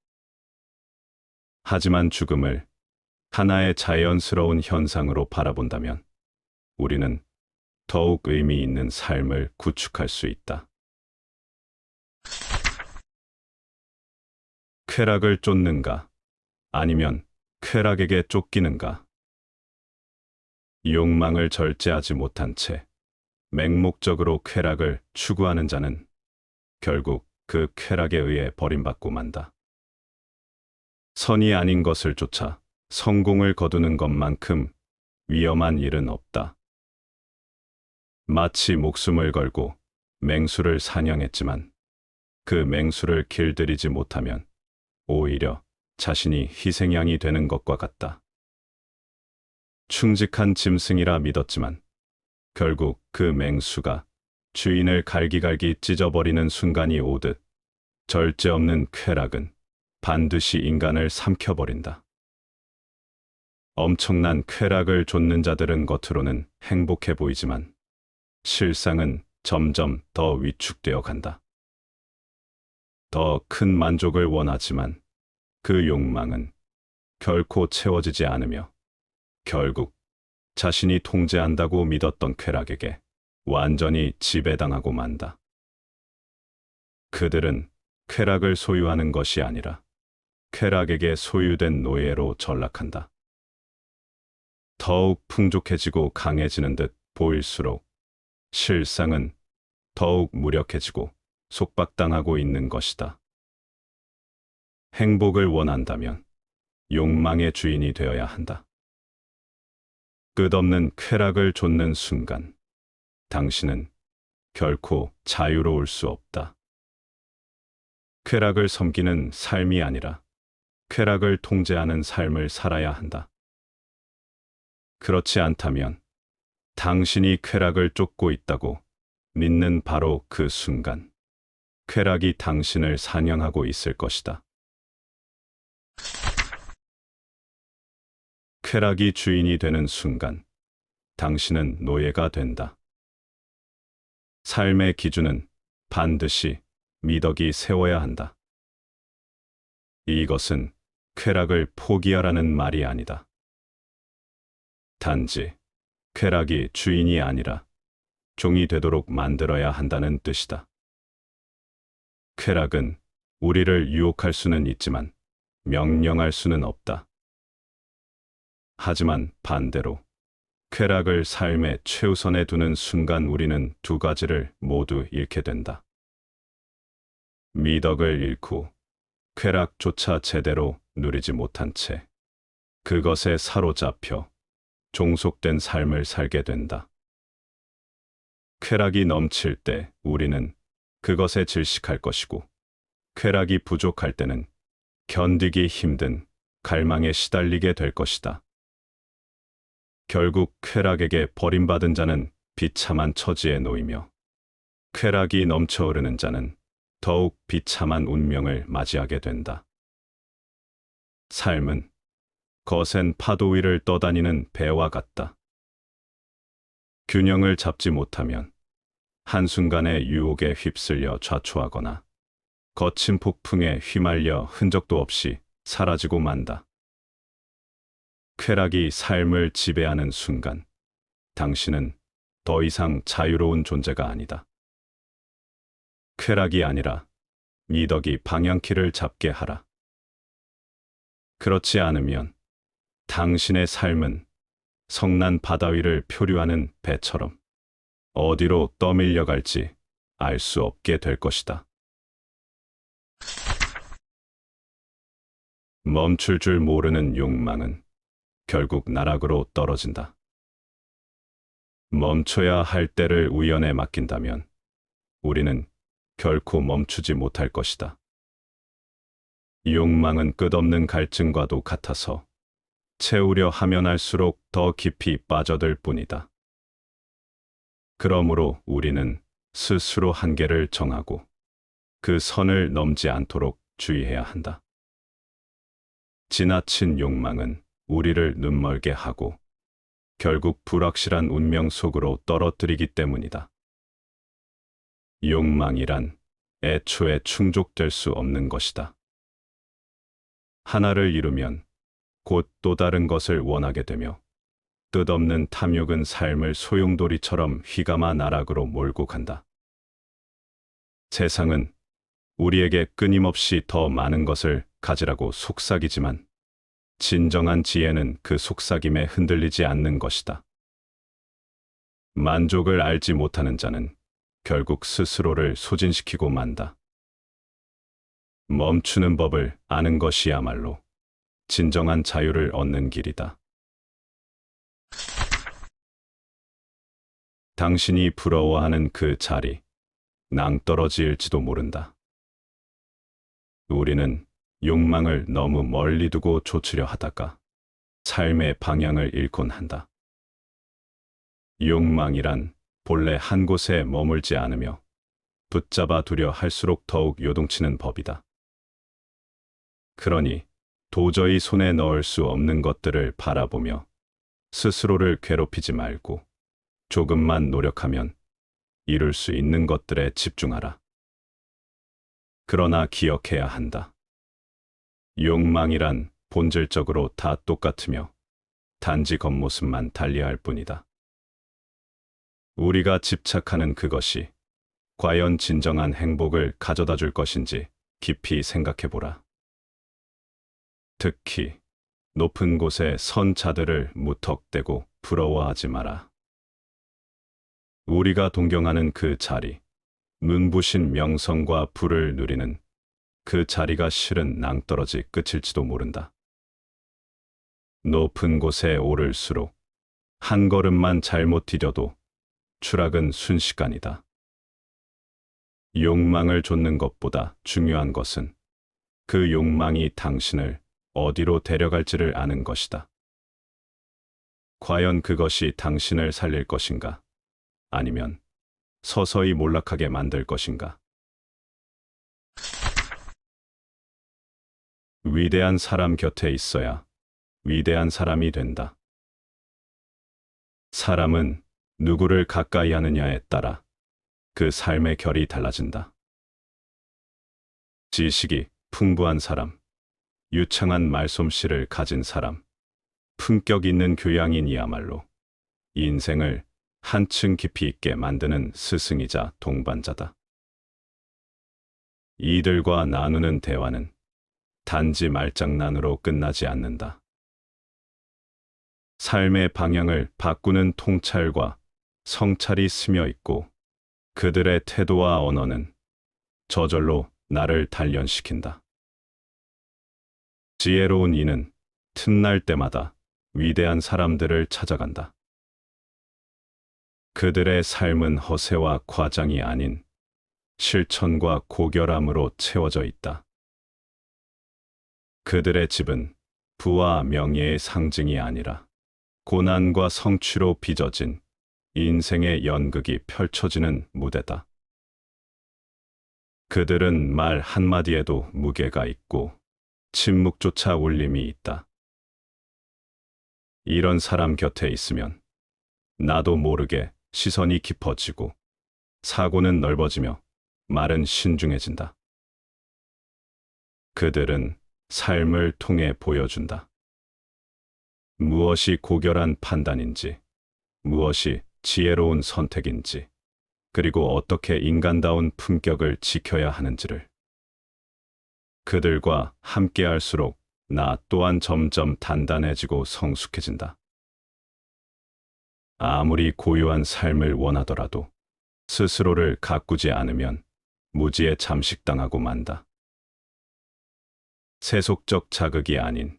A: 하지만 죽음을 하나의 자연스러운 현상으로 바라본다면 우리는 더욱 의미 있는 삶을 구축할 수 있다. 쾌락을 쫓는가 아니면 쾌락에게 쫓기는가? 욕망을 절제하지 못한 채 맹목적으로 쾌락을 추구하는 자는 결국 그 쾌락에 의해 버림받고 만다. 선이 아닌 것을 쫓아 성공을 거두는 것만큼 위험한 일은 없다. 마치 목숨을 걸고 맹수를 사냥했지만 그 맹수를 길들이지 못하면 오히려 자신이 희생양이 되는 것과 같다. 충직한 짐승이라 믿었지만 결국 그 맹수가 주인을 갈기갈기 찢어버리는 순간이 오듯 절제 없는 쾌락은 반드시 인간을 삼켜버린다. 엄청난 쾌락을 좇는 자들은 겉으로는 행복해 보이지만 실상은 점점 더 위축되어 간다. 더 큰 만족을 원하지만 그 욕망은 결코 채워지지 않으며 결국 자신이 통제한다고 믿었던 쾌락에게 완전히 지배당하고 만다. 그들은 쾌락을 소유하는 것이 아니라 쾌락에게 소유된 노예로 전락한다. 더욱 풍족해지고 강해지는 듯 보일수록 실상은 더욱 무력해지고 속박당하고 있는 것이다. 행복을 원한다면 욕망의 주인이 되어야 한다. 끝없는 쾌락을 좇는 순간 당신은 결코 자유로울 수 없다. 쾌락을 섬기는 삶이 아니라 쾌락을 통제하는 삶을 살아야 한다. 그렇지 않다면 당신이 쾌락을 쫓고 있다고 믿는 바로 그 순간, 쾌락이 당신을 사냥하고 있을 것이다. 쾌락이 주인이 되는 순간, 당신은 노예가 된다. 삶의 기준은 반드시 미덕이 세워야 한다. 이것은 쾌락을 포기하라는 말이 아니다. 단지 쾌락이 주인이 아니라 종이 되도록 만들어야 한다는 뜻이다. 쾌락은 우리를 유혹할 수는 있지만 명령할 수는 없다. 하지만 반대로 쾌락을 삶의 최우선에 두는 순간 우리는 두 가지를 모두 잃게 된다. 미덕을 잃고 쾌락조차 제대로 누리지 못한 채 그것에 사로잡혀 종속된 삶을 살게 된다. 쾌락이 넘칠 때 우리는 그것에 질식할 것이고, 쾌락이 부족할 때는 견디기 힘든 갈망에 시달리게 될 것이다. 결국 쾌락에게 버림받은 자는 비참한 처지에 놓이며, 쾌락이 넘쳐흐르는 자는 더욱 비참한 운명을 맞이하게 된다. 삶은 거센 파도 위를 떠다니는 배와 같다. 균형을 잡지 못하면 한순간의 유혹에 휩쓸려 좌초하거나 거친 폭풍에 휘말려 흔적도 없이 사라지고 만다. 쾌락이 삶을 지배하는 순간, 당신은 더 이상 자유로운 존재가 아니다. 쾌락이 아니라 미덕이 방향키를 잡게 하라. 그렇지 않으면 당신의 삶은 성난 바다 위를 표류하는 배처럼 어디로 떠밀려 갈지 알 수 없게 될 것이다. 멈출 줄 모르는 욕망은 결국 나락으로 떨어진다. 멈춰야 할 때를 우연에 맡긴다면 우리는 결코 멈추지 못할 것이다. 욕망은 끝없는 갈증과도 같아서 채우려 하면 할수록 더 깊이 빠져들 뿐이다. 그러므로 우리는 스스로 한계를 정하고 그 선을 넘지 않도록 주의해야 한다. 지나친 욕망은 우리를 눈멀게 하고 결국 불확실한 운명 속으로 떨어뜨리기 때문이다. 욕망이란 애초에 충족될 수 없는 것이다. 하나를 이루면 곧 또 다른 것을 원하게 되며, 뜻없는 탐욕은 삶을 소용돌이처럼 휘감아 나락으로 몰고 간다. 세상은 우리에게 끊임없이 더 많은 것을 가지라고 속삭이지만, 진정한 지혜는 그 속삭임에 흔들리지 않는 것이다. 만족을 알지 못하는 자는 결국 스스로를 소진시키고 만다. 멈추는 법을 아는 것이야말로 진정한 자유를 얻는 길이다. 당신이 부러워하는 그 자리, 낭떠러지일지도 모른다. 우리는 욕망을 너무 멀리 두고 좇으려 하다가 삶의 방향을 잃곤 한다. 욕망이란 본래 한 곳에 머물지 않으며 붙잡아 두려 할수록 더욱 요동치는 법이다. 그러니 도저히 손에 넣을 수 없는 것들을 바라보며 스스로를 괴롭히지 말고 조금만 노력하면 이룰 수 있는 것들에 집중하라. 그러나 기억해야 한다. 욕망이란 본질적으로 다 똑같으며 단지 겉모습만 달리할 뿐이다. 우리가 집착하는 그것이 과연 진정한 행복을 가져다 줄 것인지 깊이 생각해보라. 특히 높은 곳에 선 자들을 무턱대고 부러워하지 마라. 우리가 동경하는 그 자리, 눈부신 명성과 부를 누리는 그 자리가 실은 낭떠러지 끝일지도 모른다. 높은 곳에 오를수록 한 걸음만 잘못 디뎌도 추락은 순식간이다. 욕망을 좇는 것보다 중요한 것은 그 욕망이 당신을 어디로 데려갈지를 아는 것이다. 과연 그것이 당신을 살릴 것인가? 아니면 서서히 몰락하게 만들 것인가? 위대한 사람 곁에 있어야 위대한 사람이 된다. 사람은 누구를 가까이 하느냐에 따라 그 삶의 결이 달라진다. 지식이 풍부한 사람, 유창한 말솜씨를 가진 사람, 품격 있는 교양인이야말로 인생을 한층 깊이 있게 만드는 스승이자 동반자다. 이들과 나누는 대화는 단지 말장난으로 끝나지 않는다. 삶의 방향을 바꾸는 통찰과 성찰이 스며 있고 그들의 태도와 언어는 저절로 나를 단련시킨다. 지혜로운 이는 틈날 때마다 위대한 사람들을 찾아간다. 그들의 삶은 허세와 과장이 아닌 실천과 고결함으로 채워져 있다. 그들의 집은 부와 명예의 상징이 아니라 고난과 성취로 빚어진 인생의 연극이 펼쳐지는 무대다. 그들은 말 한마디에도 무게가 있고 침묵조차 울림이 있다. 이런 사람 곁에 있으면 나도 모르게 시선이 깊어지고 사고는 넓어지며 말은 신중해진다. 그들은 삶을 통해 보여준다. 무엇이 고결한 판단인지, 무엇이 지혜로운 선택인지, 그리고 어떻게 인간다운 품격을 지켜야 하는지를. 그들과 함께할수록 나 또한 점점 단단해지고 성숙해진다. 아무리 고요한 삶을 원하더라도 스스로를 가꾸지 않으면 무지에 잠식당하고 만다. 세속적 자극이 아닌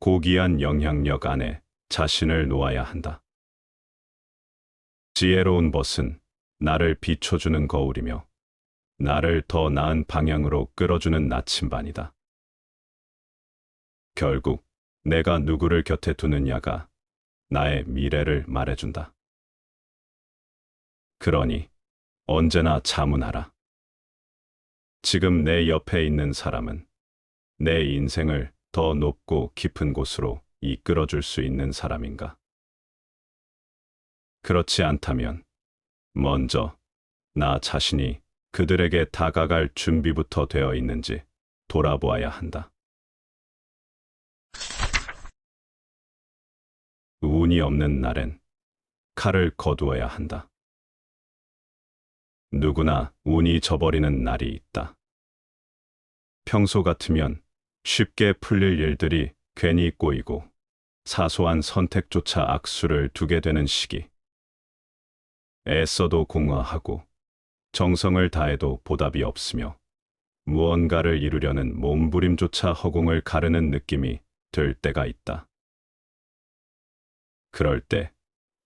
A: 고귀한 영향력 안에 자신을 놓아야 한다. 지혜로운 벗은 나를 비춰주는 거울이며 나를 더 나은 방향으로 끌어주는 나침반이다. 결국 내가 누구를 곁에 두느냐가 나의 미래를 말해준다. 그러니 언제나 자문하라. 지금 내 옆에 있는 사람은 내 인생을 더 높고 깊은 곳으로 이끌어줄 수 있는 사람인가? 그렇지 않다면 먼저 나 자신이 그들에게 다가갈 준비부터 되어 있는지 돌아보아야 한다. 운이 없는 날엔 칼을 거두어야 한다. 누구나 운이 져버리는 날이 있다. 평소 같으면 쉽게 풀릴 일들이 괜히 꼬이고 사소한 선택조차 악수를 두게 되는 시기. 애써도 공허하고 정성을 다해도 보답이 없으며 무언가를 이루려는 몸부림조차 허공을 가르는 느낌이 들 때가 있다. 그럴 때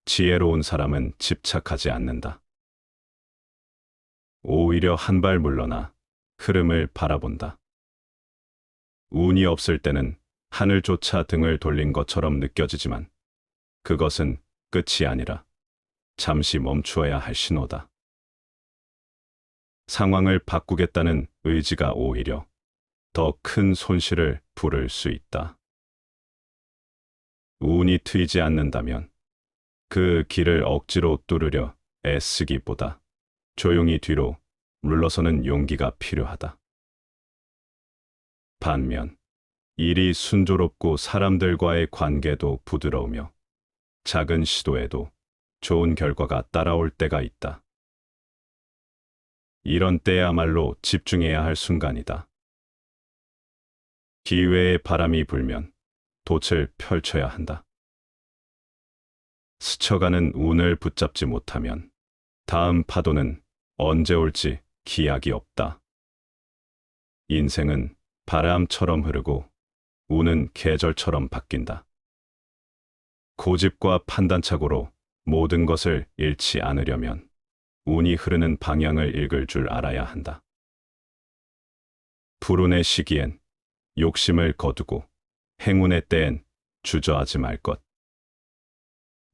A: 지혜로운 사람은 집착하지 않는다. 오히려 한 발 물러나 흐름을 바라본다. 운이 없을 때는 하늘조차 등을 돌린 것처럼 느껴지지만 그것은 끝이 아니라 잠시 멈추어야 할 신호다. 상황을 바꾸겠다는 의지가 오히려 더 큰 손실을 부를 수 있다. 운이 트이지 않는다면 그 길을 억지로 뚫으려 애쓰기보다 조용히 뒤로 물러서는 용기가 필요하다. 반면 일이 순조롭고 사람들과의 관계도 부드러우며 작은 시도에도 좋은 결과가 따라올 때가 있다. 이런 때야말로 집중해야 할 순간이다. 기회의 바람이 불면 돛을 펼쳐야 한다. 스쳐가는 운을 붙잡지 못하면 다음 파도는 언제 올지 기약이 없다. 인생은 바람처럼 흐르고 운은 계절처럼 바뀐다. 고집과 판단착오로 모든 것을 잃지 않으려면 운이 흐르는 방향을 읽을 줄 알아야 한다. 불운의 시기엔 욕심을 거두고 행운의 때엔 주저하지 말 것.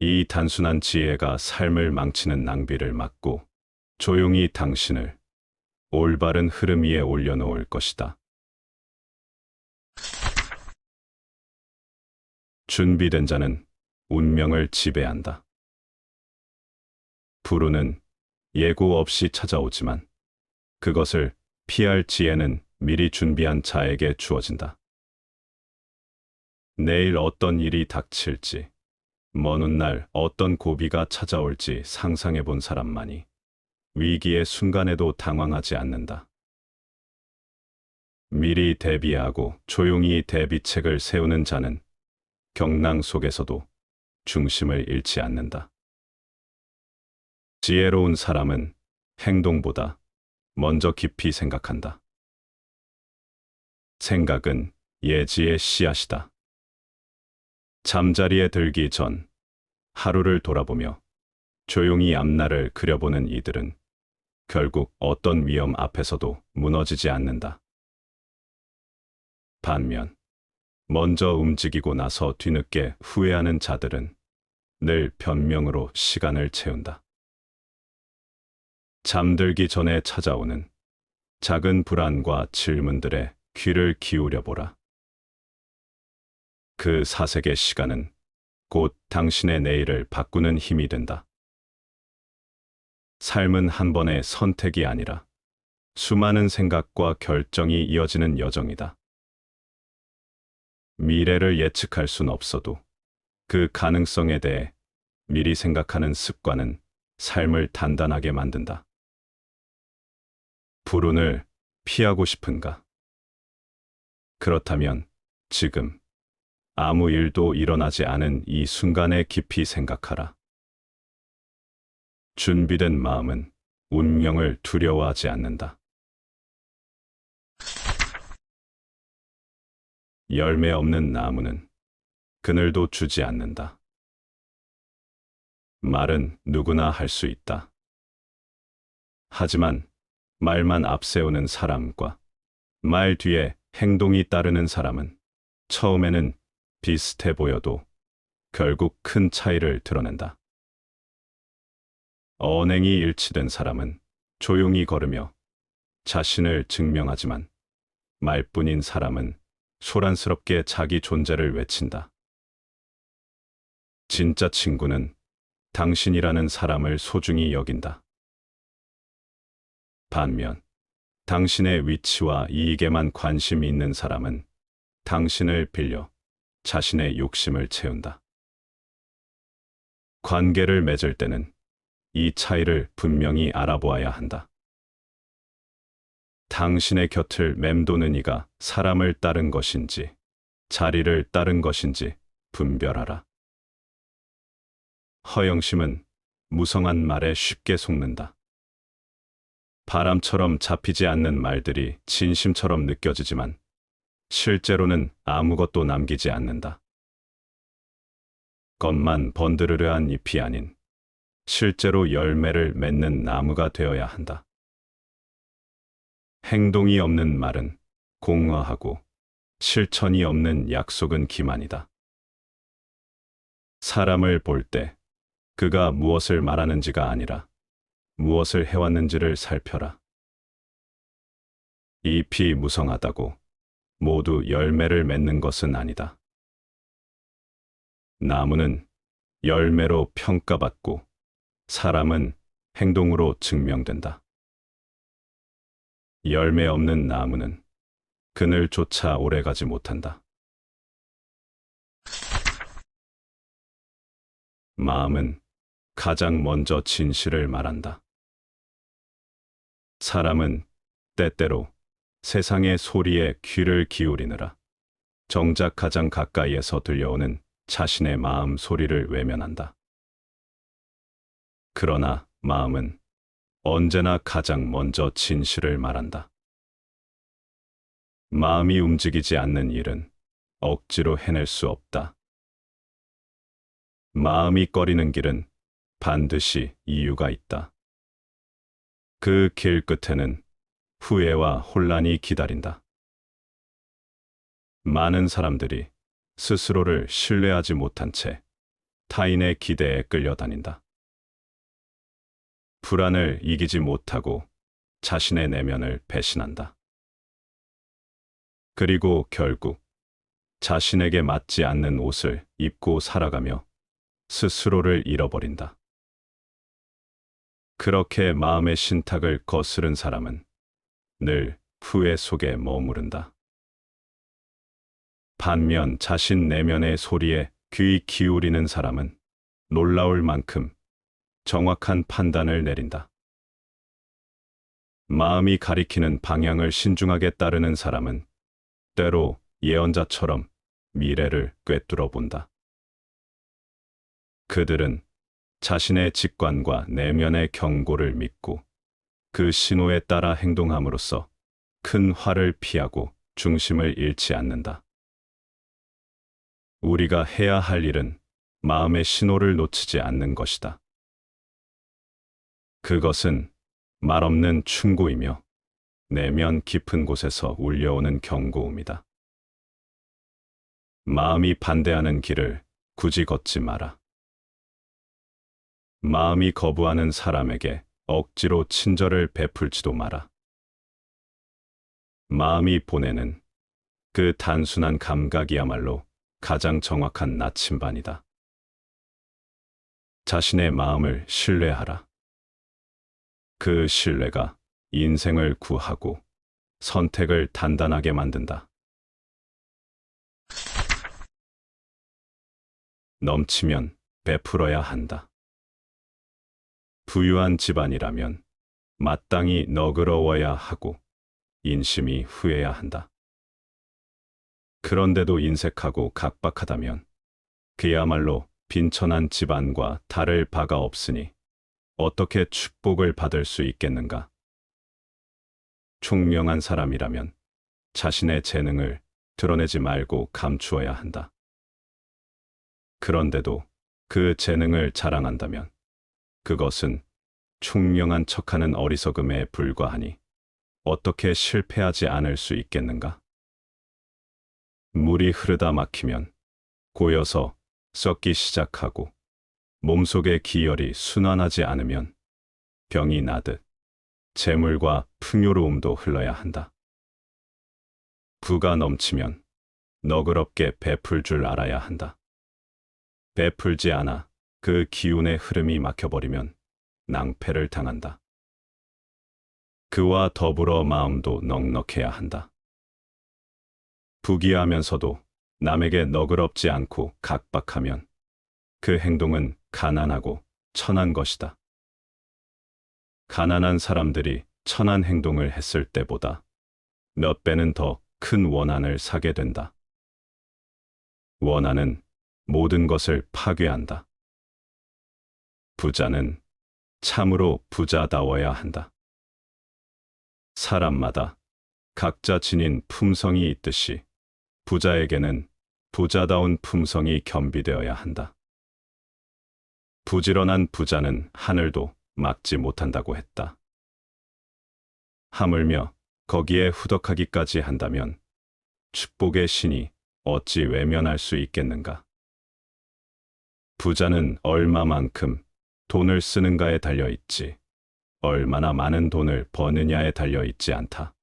A: 이 단순한 지혜가 삶을 망치는 낭비를 막고 조용히 당신을 올바른 흐름 위에 올려놓을 것이다. 준비된 자는 운명을 지배한다. 불운은 예고 없이 찾아오지만 그것을 피할 지혜는 미리 준비한 자에게 주어진다. 내일 어떤 일이 닥칠지, 먼 훗날 어떤 고비가 찾아올지 상상해 본 사람만이 위기의 순간에도 당황하지 않는다. 미리 대비하고 조용히 대비책을 세우는 자는 경랑 속에서도 중심을 잃지 않는다. 지혜로운 사람은 행동보다 먼저 깊이 생각한다. 생각은 예지의 씨앗이다. 잠자리에 들기 전 하루를 돌아보며 조용히 앞날을 그려보는 이들은 결국 어떤 위험 앞에서도 무너지지 않는다. 반면 먼저 움직이고 나서 뒤늦게 후회하는 자들은 늘 변명으로 시간을 채운다. 잠들기 전에 찾아오는 작은 불안과 질문들에 귀를 기울여 보라. 그 사색의 시간은 곧 당신의 내일을 바꾸는 힘이 된다. 삶은 한 번의 선택이 아니라 수많은 생각과 결정이 이어지는 여정이다. 미래를 예측할 순 없어도 그 가능성에 대해 미리 생각하는 습관은 삶을 단단하게 만든다. 불운을 피하고 싶은가? 그렇다면 지금 아무 일도 일어나지 않은 이 순간에 깊이 생각하라. 준비된 마음은 운명을 두려워하지 않는다. 열매 없는 나무는 그늘도 주지 않는다. 말은 누구나 할 수 있다. 하지만 말만 앞세우는 사람과 말 뒤에 행동이 따르는 사람은 처음에는 비슷해 보여도 결국 큰 차이를 드러낸다. 언행이 일치된 사람은 조용히 걸으며 자신을 증명하지만 말뿐인 사람은 소란스럽게 자기 존재를 외친다. 진짜 친구는 당신이라는 사람을 소중히 여긴다. 반면 당신의 위치와 이익에만 관심이 있는 사람은 당신을 빌려 자신의 욕심을 채운다. 관계를 맺을 때는 이 차이를 분명히 알아보아야 한다. 당신의 곁을 맴도는 이가 사람을 따른 것인지 자리를 따른 것인지 분별하라. 허영심은 무성한 말에 쉽게 속는다. 바람처럼 잡히지 않는 말들이 진심처럼 느껴지지만 실제로는 아무것도 남기지 않는다. 겉만 번드르르한 잎이 아닌 실제로 열매를 맺는 나무가 되어야 한다. 행동이 없는 말은 공허하고 실천이 없는 약속은 기만이다. 사람을 볼 때 그가 무엇을 말하는지가 아니라 무엇을 해왔는지를 살펴라. 잎이 무성하다고 모두 열매를 맺는 것은 아니다. 나무는 열매로 평가받고 사람은 행동으로 증명된다. 열매 없는 나무는 그늘조차 오래가지 못한다. 마음은 가장 먼저 진실을 말한다. 사람은 때때로 세상의 소리에 귀를 기울이느라 정작 가장 가까이에서 들려오는 자신의 마음 소리를 외면한다. 그러나 마음은 언제나 가장 먼저 진실을 말한다. 마음이 움직이지 않는 일은 억지로 해낼 수 없다. 마음이 꺼리는 길은 반드시 이유가 있다. 그 길 끝에는 후회와 혼란이 기다린다. 많은 사람들이 스스로를 신뢰하지 못한 채 타인의 기대에 끌려다닌다. 불안을 이기지 못하고 자신의 내면을 배신한다. 그리고 결국 자신에게 맞지 않는 옷을 입고 살아가며 스스로를 잃어버린다. 그렇게 마음의 신탁을 거스른 사람은 늘 후회 속에 머무른다. 반면 자신 내면의 소리에 귀 기울이는 사람은 놀라울 만큼 정확한 판단을 내린다. 마음이 가리키는 방향을 신중하게 따르는 사람은 때로 예언자처럼 미래를 꿰뚫어 본다. 그들은 자신의 직관과 내면의 경고를 믿고 그 신호에 따라 행동함으로써 큰 화를 피하고 중심을 잃지 않는다. 우리가 해야 할 일은 마음의 신호를 놓치지 않는 것이다. 그것은 말없는 충고이며 내면 깊은 곳에서 울려오는 경고음이다. 마음이 반대하는 길을 굳이 걷지 마라. 마음이 거부하는 사람에게 억지로 친절을 베풀지도 마라. 마음이 보내는 그 단순한 감각이야말로 가장 정확한 나침반이다. 자신의 마음을 신뢰하라. 그 신뢰가 인생을 구하고 선택을 단단하게 만든다. 넘치면 베풀어야 한다. 부유한 집안이라면 마땅히 너그러워야 하고 인심이 후해야 한다. 그런데도 인색하고 각박하다면 그야말로 빈천한 집안과 다를 바가 없으니 어떻게 축복을 받을 수 있겠는가? 총명한 사람이라면 자신의 재능을 드러내지 말고 감추어야 한다. 그런데도 그 재능을 자랑한다면 그것은 총명한 척하는 어리석음에 불과하니 어떻게 실패하지 않을 수 있겠는가? 물이 흐르다 막히면 고여서 썩기 시작하고 몸속의 기혈이 순환하지 않으면 병이 나듯 재물과 풍요로움도 흘러야 한다. 부가 넘치면 너그럽게 베풀 줄 알아야 한다. 베풀지 않아 그 기운의 흐름이 막혀버리면 낭패를 당한다. 그와 더불어 마음도 넉넉해야 한다. 부귀하면서도 남에게 너그럽지 않고 각박하면 그 행동은 가난하고 천한 것이다. 가난한 사람들이 천한 행동을 했을 때보다 몇 배는 더 큰 원한을 사게 된다. 원한은 모든 것을 파괴한다. 부자는 참으로 부자다워야 한다. 사람마다 각자 지닌 품성이 있듯이 부자에게는 부자다운 품성이 겸비되어야 한다. 부지런한 부자는 하늘도 막지 못한다고 했다. 하물며 거기에 후덕하기까지 한다면 축복의 신이 어찌 외면할 수 있겠는가? 부자는 얼마만큼 돈을 쓰는가에 달려있지 얼마나 많은 돈을 버느냐에 달려있지 않다.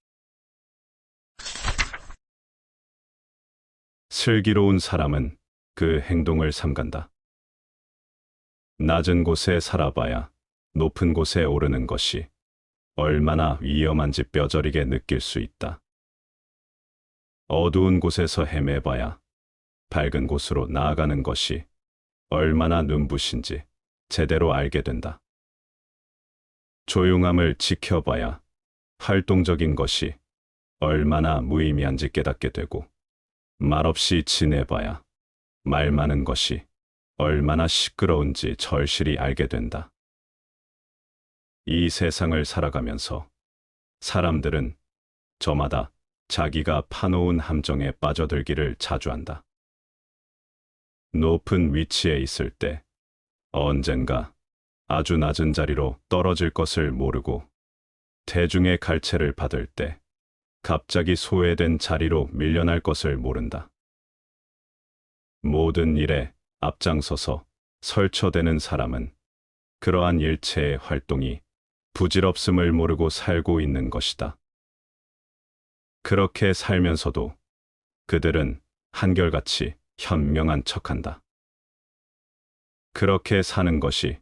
A: 슬기로운 사람은 그 행동을 삼간다. 낮은 곳에 살아봐야 높은 곳에 오르는 것이 얼마나 위험한지 뼈저리게 느낄 수 있다. 어두운 곳에서 헤매봐야 밝은 곳으로 나아가는 것이 얼마나 눈부신지 제대로 알게 된다. 조용함을 지켜봐야 활동적인 것이 얼마나 무의미한지 깨닫게 되고 말없이 지내봐야 말 많은 것이 얼마나 시끄러운지 절실히 알게 된다. 이 세상을 살아가면서 사람들은 저마다 자기가 파놓은 함정에 빠져들기를 자주 한다. 높은 위치에 있을 때 언젠가 아주 낮은 자리로 떨어질 것을 모르고 대중의 갈채를 받을 때 갑자기 소외된 자리로 밀려날 것을 모른다. 모든 일에 앞장서서 설쳐대는 사람은 그러한 일체의 활동이 부질없음을 모르고 살고 있는 것이다. 그렇게 살면서도 그들은 한결같이 현명한 척한다. 그렇게 사는 것이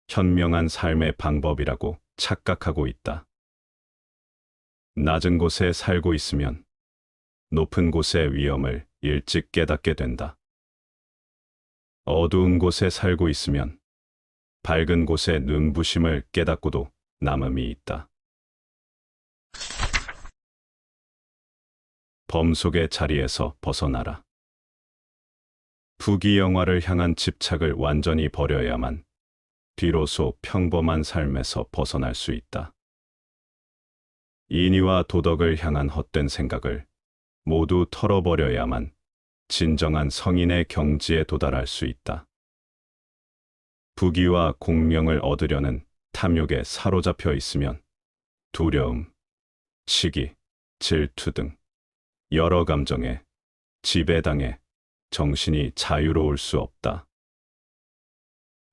A: 현명한 삶의 방법이라고 착각하고 있다. 낮은 곳에 살고 있으면 높은 곳의 위험을 일찍 깨닫게 된다. 어두운 곳에 살고 있으면 밝은 곳의 눈부심을 깨닫고도 남음이 있다. 범속의 자리에서 벗어나라. 부귀영화를 향한 집착을 완전히 버려야만 비로소 평범한 삶에서 벗어날 수 있다. 인의와 도덕을 향한 헛된 생각을 모두 털어버려야만 진정한 성인의 경지에 도달할 수 있다. 부귀와 공명을 얻으려는 탐욕에 사로잡혀 있으면 두려움, 시기, 질투 등 여러 감정에 지배당해 정신이 자유로울 수 없다.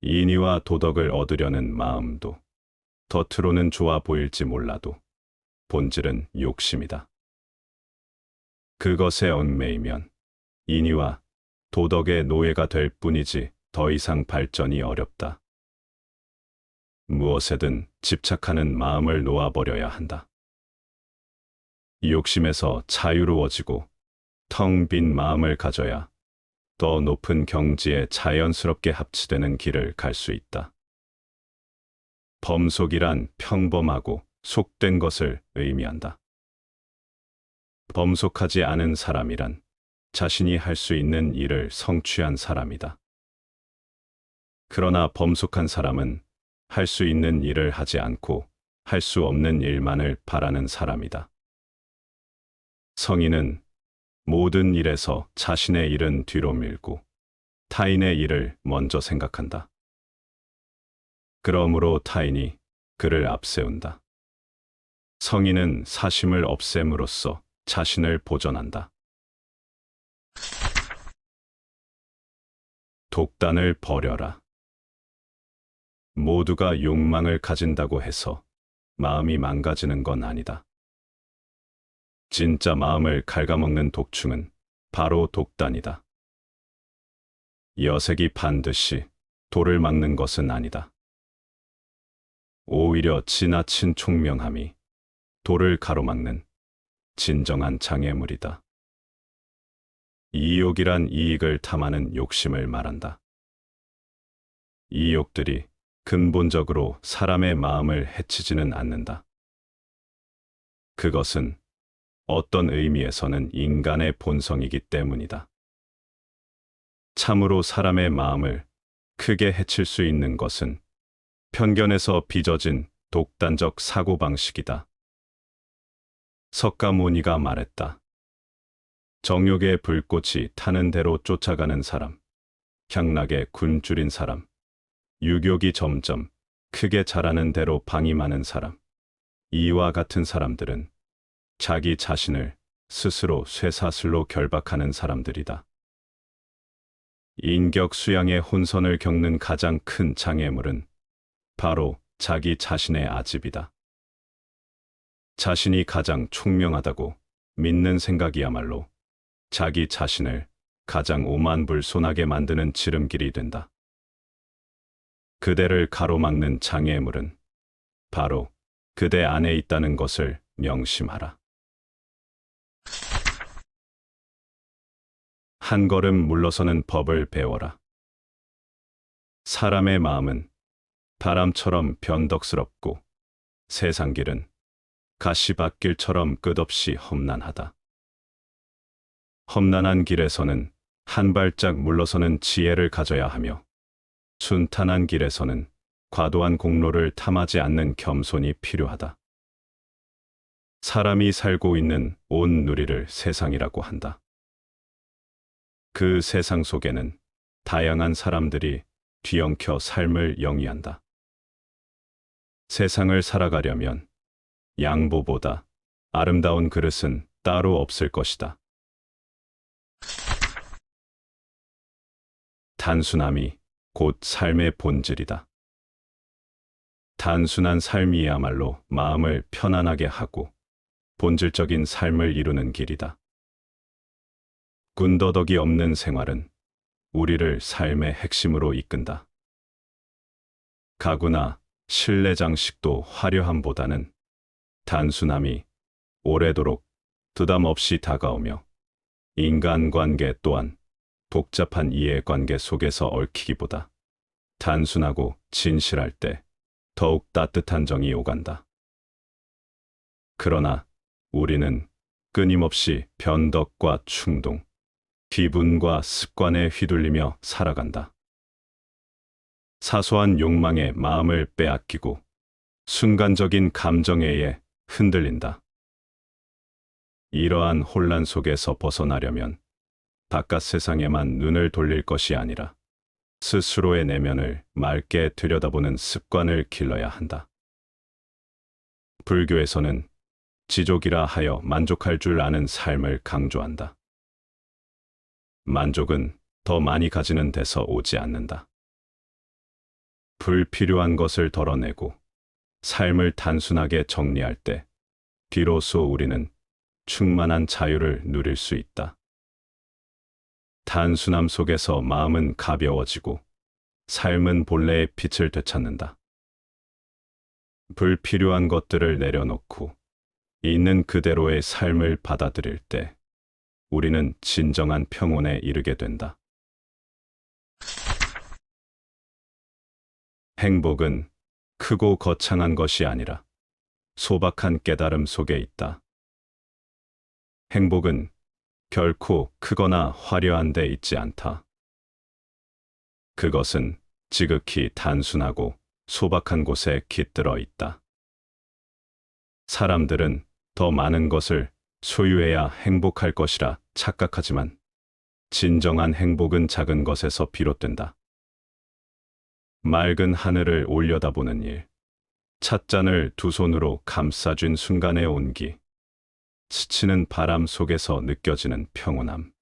A: 인의와 도덕을 얻으려는 마음도 겉으로는 좋아 보일지 몰라도 본질은 욕심이다. 그것에 얽매이면 인의와 도덕의 노예가 될 뿐이지 더 이상 발전이 어렵다. 무엇에든 집착하는 마음을 놓아버려야 한다. 욕심에서 자유로워지고 텅 빈 마음을 가져야 더 높은 경지에 자연스럽게 합치되는 길을 갈 수 있다. 범속이란 평범하고 속된 것을 의미한다. 범속하지 않은 사람이란 자신이 할 수 있는 일을 성취한 사람이다. 그러나 범속한 사람은 할 수 있는 일을 하지 않고 할 수 없는 일만을 바라는 사람이다. 성인은 모든 일에서 자신의 일은 뒤로 밀고 타인의 일을 먼저 생각한다. 그러므로 타인이 그를 앞세운다. 성인은 사심을 없앰으로써 자신을 보존한다. 독단을 버려라. 모두가 욕망을 가진다고 해서 마음이 망가지는 건 아니다. 진짜 마음을 갉아먹는 독충은 바로 독단이다. 여색이 반드시 도를 막는 것은 아니다. 오히려 지나친 총명함이 도를 가로막는 진정한 장애물이다. 이욕이란 이익을 탐하는 욕심을 말한다. 이욕들이 근본적으로 사람의 마음을 해치지는 않는다. 그것은 어떤 의미에서는 인간의 본성이기 때문이다. 참으로 사람의 마음을 크게 해칠 수 있는 것은 편견에서 빚어진 독단적 사고방식이다. 석가모니가 말했다. 정욕의 불꽃이 타는 대로 쫓아가는 사람, 향락에 굶주린 사람, 유욕이 점점 크게 자라는 대로 방임하는 사람, 이와 같은 사람들은 자기 자신을 스스로 쇠사슬로 결박하는 사람들이다. 인격 수양의 혼선을 겪는 가장 큰 장애물은 바로 자기 자신의 아집이다. 자신이 가장 총명하다고 믿는 생각이야말로 자기 자신을 가장 오만불손하게 만드는 지름길이 된다. 그대를 가로막는 장애물은 바로 그대 안에 있다는 것을 명심하라. 한 걸음 물러서는 법을 배워라. 사람의 마음은 바람처럼 변덕스럽고 세상 길은 가시밭길처럼 끝없이 험난하다. 험난한 길에서는 한 발짝 물러서는 지혜를 가져야 하며 순탄한 길에서는 과도한 공로를 탐하지 않는 겸손이 필요하다. 사람이 살고 있는 온 누리를 세상이라고 한다. 그 세상 속에는 다양한 사람들이 뒤엉켜 삶을 영위한다. 세상을 살아가려면 양보보다 아름다운 그릇은 따로 없을 것이다. 단순함이 곧 삶의 본질이다. 단순한 삶이야말로 마음을 편안하게 하고 본질적인 삶을 이루는 길이다. 군더더기 없는 생활은 우리를 삶의 핵심으로 이끈다. 가구나 실내 장식도 화려함보다는 단순함이 오래도록 부담 없이 다가오며 인간관계 또한 복잡한 이해관계 속에서 얽히기보다 단순하고 진실할 때 더욱 따뜻한 정이 오간다. 그러나 우리는 끊임없이 변덕과 충동, 기분과 습관에 휘둘리며 살아간다. 사소한 욕망에 마음을 빼앗기고 순간적인 감정에 의해 흔들린다. 이러한 혼란 속에서 벗어나려면 바깥 세상에만 눈을 돌릴 것이 아니라 스스로의 내면을 맑게 들여다보는 습관을 길러야 한다. 불교에서는 지족이라 하여 만족할 줄 아는 삶을 강조한다. 만족은 더 많이 가지는 데서 오지 않는다. 불필요한 것을 덜어내고 삶을 단순하게 정리할 때 비로소 우리는 충만한 자유를 누릴 수 있다. 단순함 속에서 마음은 가벼워지고 삶은 본래의 빛을 되찾는다. 불필요한 것들을 내려놓고 있는 그대로의 삶을 받아들일 때 우리는 진정한 평온에 이르게 된다. 행복은 크고 거창한 것이 아니라 소박한 깨달음 속에 있다. 행복은 결코 크거나 화려한 데 있지 않다. 그것은 지극히 단순하고 소박한 곳에 깃들어 있다. 사람들은 더 많은 것을 소유해야 행복할 것이라 착각하지만 진정한 행복은 작은 것에서 비롯된다. 맑은 하늘을 올려다보는 일, 찻잔을 두 손으로 감싸준 순간의 온기, 스치는 바람 속에서 느껴지는 평온함.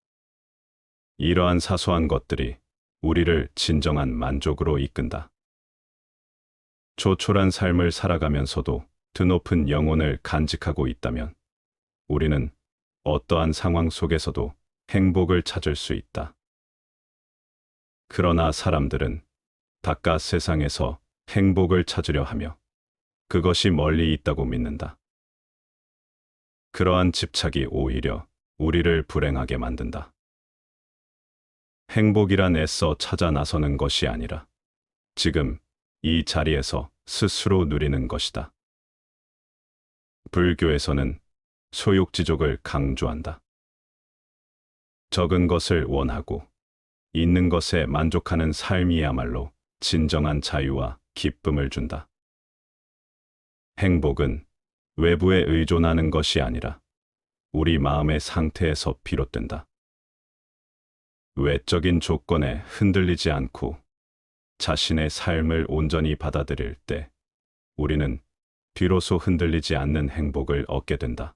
A: 이러한 사소한 것들이 우리를 진정한 만족으로 이끈다. 조촐한 삶을 살아가면서도 드높은 영혼을 간직하고 있다면 우리는 어떠한 상황 속에서도 행복을 찾을 수 있다. 그러나 사람들은 바깥 세상에서 행복을 찾으려 하며 그것이 멀리 있다고 믿는다. 그러한 집착이 오히려 우리를 불행하게 만든다. 행복이란 애써 찾아 나서는 것이 아니라 지금 이 자리에서 스스로 누리는 것이다. 불교에서는 소욕지족을 강조한다. 적은 것을 원하고 있는 것에 만족하는 삶이야말로 진정한 자유와 기쁨을 준다. 행복은 외부에 의존하는 것이 아니라 우리 마음의 상태에서 비롯된다. 외적인 조건에 흔들리지 않고 자신의 삶을 온전히 받아들일 때 우리는 비로소 흔들리지 않는 행복을 얻게 된다.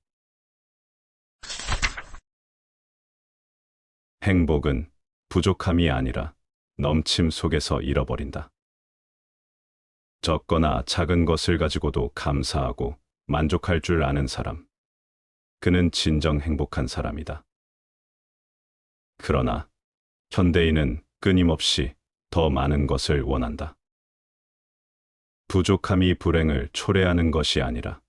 A: 행복은 부족함이 아니라 넘침 속에서 잃어버린다. 적거나 작은 것을 가지고도 감사하고 만족할 줄 아는 사람, 그는 진정 행복한 사람이다. 그러나 현대인은 끊임없이 더 많은 것을 원한다. 부족함이 불행을 초래하는 것이 아니라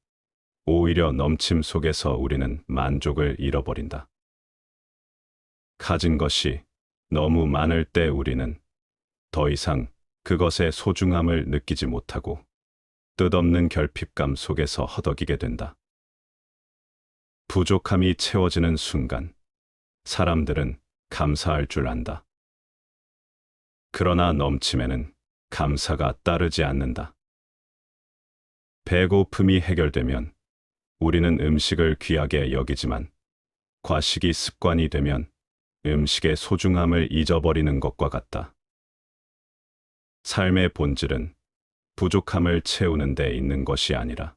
A: 오히려 넘침 속에서 우리는 만족을 잃어버린다. 가진 것이 너무 많을 때 우리는 더 이상 그것의 소중함을 느끼지 못하고 뜻없는 결핍감 속에서 허덕이게 된다. 부족함이 채워지는 순간 사람들은 감사할 줄 안다. 그러나 넘침에는 감사가 따르지 않는다. 배고픔이 해결되면 우리는 음식을 귀하게 여기지만 과식이 습관이 되면 음식의 소중함을 잊어버리는 것과 같다. 삶의 본질은 부족함을 채우는 데 있는 것이 아니라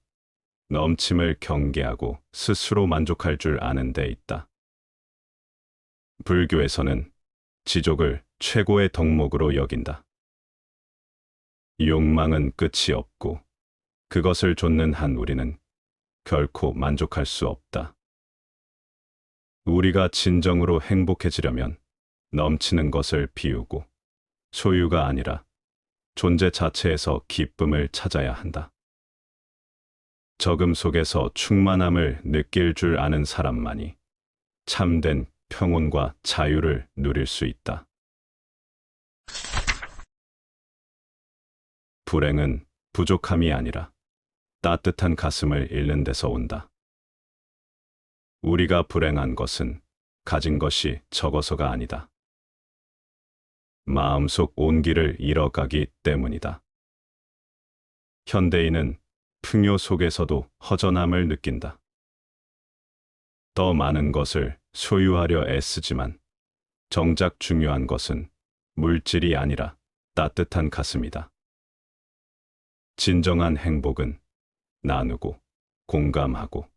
A: 넘침을 경계하고 스스로 만족할 줄 아는 데 있다. 불교에서는 지족을 최고의 덕목으로 여긴다. 욕망은 끝이 없고 그것을 좇는 한 우리는 결코 만족할 수 없다. 우리가 진정으로 행복해지려면 넘치는 것을 비우고 소유가 아니라 존재 자체에서 기쁨을 찾아야 한다. 적음 속에서 충만함을 느낄 줄 아는 사람만이 참된 평온과 자유를 누릴 수 있다. 불행은 부족함이 아니라 따뜻한 가슴을 잃는 데서 온다. 우리가 불행한 것은 가진 것이 적어서가 아니다. 마음속 온기를 잃어가기 때문이다. 현대인은 풍요 속에서도 허전함을 느낀다. 더 많은 것을 소유하려 애쓰지만 정작 중요한 것은 물질이 아니라 따뜻한 가슴이다. 진정한 행복은 나누고 공감하고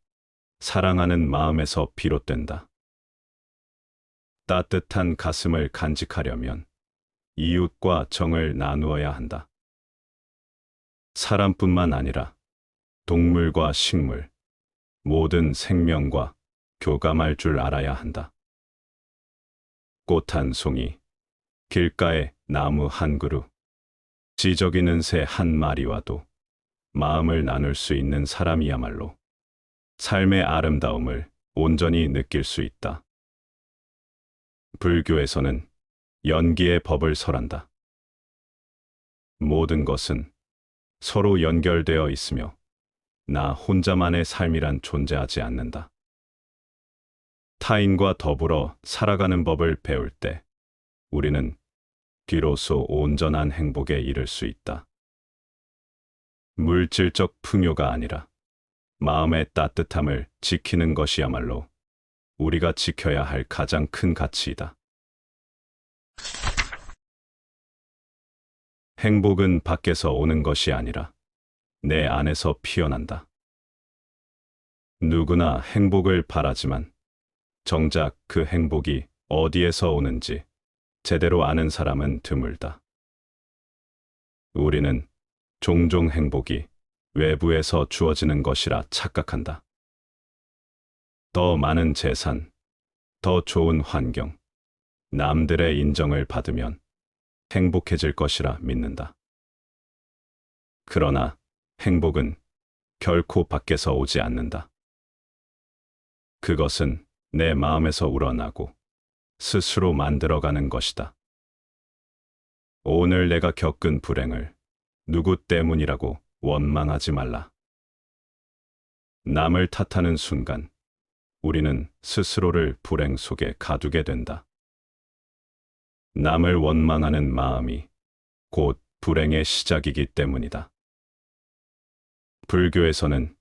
A: 사랑하는 마음에서 비롯된다. 따뜻한 가슴을 간직하려면 이웃과 정을 나누어야 한다. 사람뿐만 아니라 동물과 식물, 모든 생명과 교감할 줄 알아야 한다. 꽃 한 송이, 길가에 나무 한 그루, 지저귀는 새 한 마리와도 마음을 나눌 수 있는 사람이야말로 삶의 아름다움을 온전히 느낄 수 있다. 불교에서는 연기의 법을 설한다. 모든 것은 서로 연결되어 있으며 나 혼자만의 삶이란 존재하지 않는다. 타인과 더불어 살아가는 법을 배울 때 우리는 비로소 온전한 행복에 이를 수 있다. 물질적 풍요가 아니라 마음의 따뜻함을 지키는 것이야말로 우리가 지켜야 할 가장 큰 가치이다. 행복은 밖에서 오는 것이 아니라 내 안에서 피어난다. 누구나 행복을 바라지만 정작 그 행복이 어디에서 오는지 제대로 아는 사람은 드물다. 우리는 종종 행복이 외부에서 주어지는 것이라 착각한다. 더 많은 재산, 더 좋은 환경, 남들의 인정을 받으면 행복해질 것이라 믿는다. 그러나 행복은 결코 밖에서 오지 않는다. 그것은 내 마음에서 우러나고 스스로 만들어가는 것이다. 오늘 내가 겪은 불행을 누구 때문이라고 원망하지 말라. 남을 탓하는 순간 우리는 스스로를 불행 속에 가두게 된다. 남을 원망하는 마음이 곧 불행의 시작이기 때문이다. 불교에서는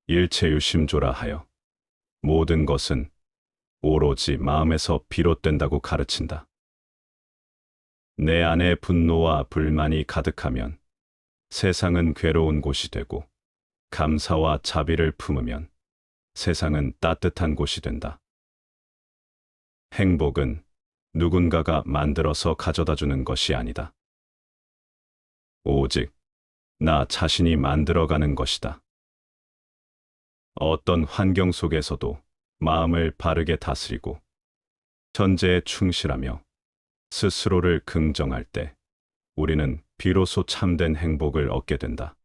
A: 일체유심조라 하여 모든 것은 오로지 마음에서 비롯된다고 가르친다. 내 안에 분노와 불만이 가득하면 세상은 괴로운 곳이 되고 감사와 자비를 품으면 세상은 따뜻한 곳이 된다. 행복은 누군가가 만들어서 가져다 주는 것이 아니다. 오직 나 자신이 만들어가는 것이다. 어떤 환경 속에서도 마음을 바르게 다스리고 현재에 충실하며 스스로를 긍정할 때 우리는 비로소 참된 행복을 얻게 된다.